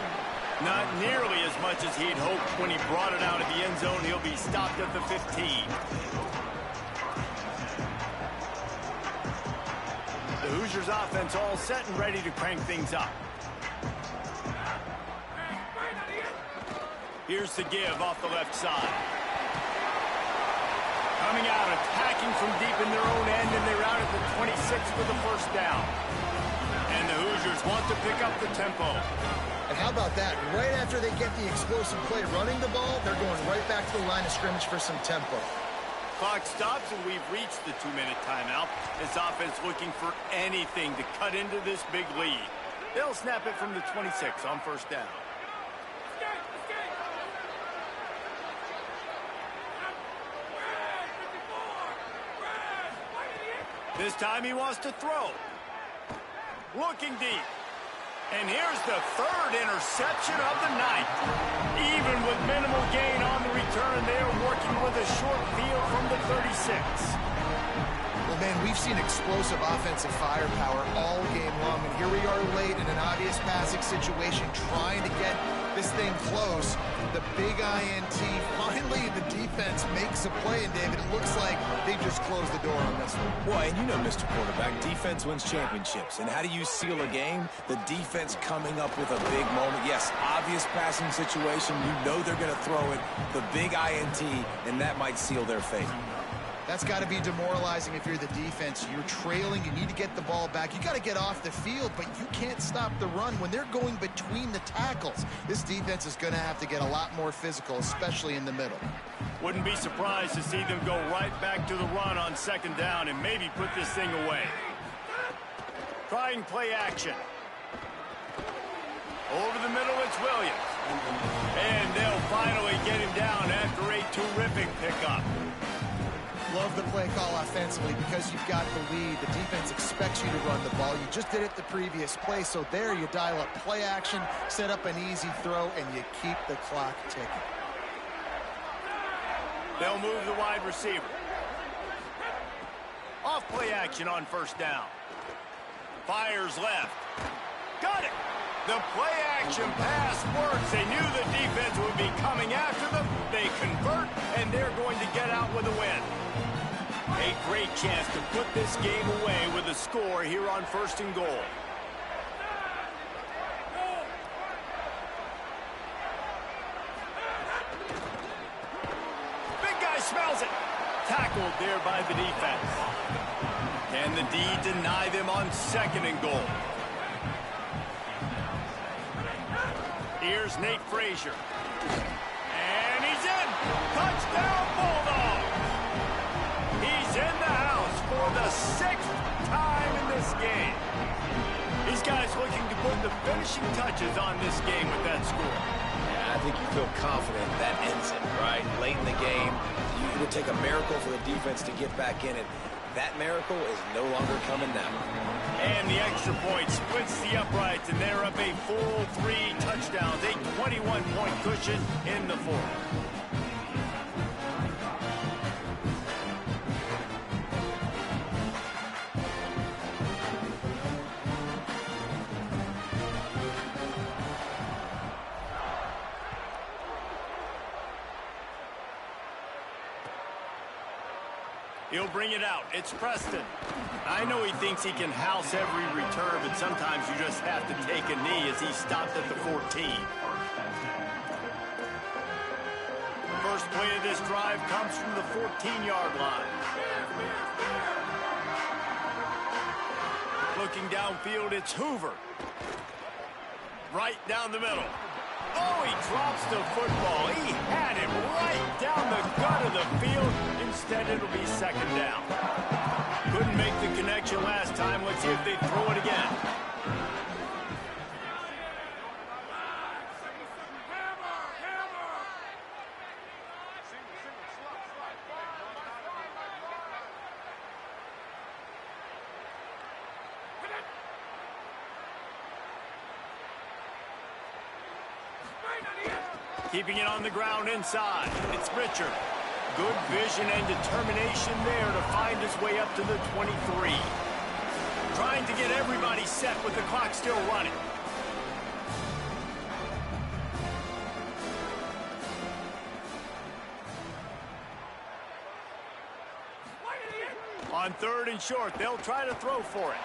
Speaker 1: Not nearly as much as he'd hoped when he brought it out of the end zone. He'll be stopped at the 15. The Hoosiers offense all set and ready to crank things up. Here's the give off the left side. Coming out, attacking from deep in their own end, and they're out at the 26 for the first down. And the Hoosiers want to pick up the tempo.
Speaker 3: And how about that? Right after they get the explosive play running the ball, they're going right back to the line of scrimmage for some tempo.
Speaker 1: Clock stops, and we've reached the 2-minute timeout. This offense looking for anything to cut into this big lead. They'll snap it from the 26 on first down. This time he wants to throw. Looking deep. And here's the third interception of the night. Even with minimal gain on the return, they are working with a short field from the 36.
Speaker 3: Well, man, we've seen explosive offensive firepower all game long, and here we are late in an obvious passing situation trying to get this thing close. The big INT, finally the defense makes a play, and David, it looks like they just closed the door on this one.
Speaker 5: Well, and you know, Mr. Quarterback, defense wins championships. And how do you seal a game? The defense coming up with a big moment. Yes, obvious passing situation. You know they're going to throw it. The big INT, and that might seal their fate.
Speaker 3: That's got to be demoralizing if you're the defense. You're trailing. You need to get the ball back. You got to get off the field, but you can't stop the run when they're going between the tackles. This defense is going to have to get a lot more physical, especially in the middle.
Speaker 1: Wouldn't be surprised to see them go right back to the run on second down and maybe put this thing away. Trying play action. Over the middle, it's Williams. And they'll finally get him down after a terrific pickup.
Speaker 3: Love the play call offensively because you've got the lead. The defense expects you to run the ball. You just did it the previous play, so there you dial up play action, set up an easy throw, and you keep the clock ticking.
Speaker 1: They'll move the wide receiver. Off play action on first down. Fires left. Got it. The play action pass works. They knew the defense would be coming after them. They convert, and they're going to get out with a win. A great chance to put this game away with a score here on first and goal. Big guy smells it. Tackled there by the defense. Can the D deny them on second and goal? Here's Nate Frazier. And he's in. Touchdown, Bulldogs. He's in the house for the 6th time in this game. These guys looking to put the finishing touches on this game with that score.
Speaker 4: Yeah, I think you feel confident that ends it, right? Late in the game, it would take a miracle for the defense to get back in it. That miracle is no longer coming now.
Speaker 1: And the extra point splits the uprights, and they're up a full 3 touchdowns, a 21-point cushion in the fourth. He'll bring it out. It's Preston. I know he thinks he can house every return, but sometimes you just have to take a knee as he stopped at the 14. First play of this drive comes from the 14-yard line. Looking downfield, it's Hoover. Right down the middle. Oh, he drops the football. He had him right down the gut of the field. Instead, it'll be second down. Couldn't make the connection last time. Let's see if they throw it again. Keeping it on the ground inside. It's Richard. Good vision and determination there to find his way up to the 23. Trying to get everybody set with the clock still running. On third and short, they'll try to throw for it.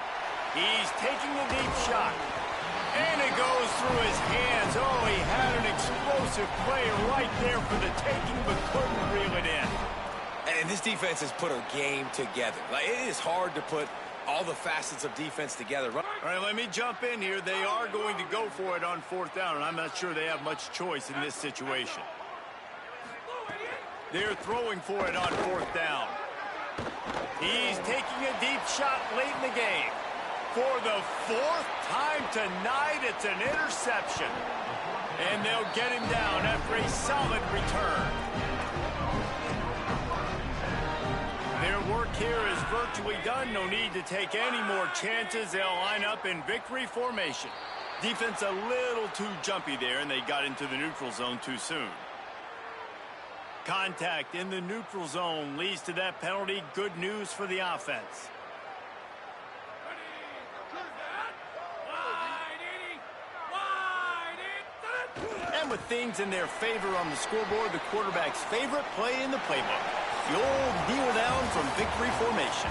Speaker 1: He's taking a deep shot. And it goes through his hands. Oh, he had an explosive play right there for the taking, but couldn't reel it in.
Speaker 4: And this defense has put a game together. Like, it is hard to put all the facets of defense together.
Speaker 1: All right, let me jump in here. They are going to go for it on fourth down, and I'm not sure they have much choice in this situation. They're throwing for it on 4th down. He's taking a deep shot late in the game. For the 4th time tonight, it's an interception. And they'll get him down after a solid return. Their work here is virtually done. No need to take any more chances. They'll line up in victory formation. Defense a little too jumpy there, and they got into the neutral zone too soon. Contact in the neutral zone leads to that penalty. Good news for the offense. And with things in their favor on the scoreboard, the quarterback's favorite play in the playbook. The old kneel down from victory formation.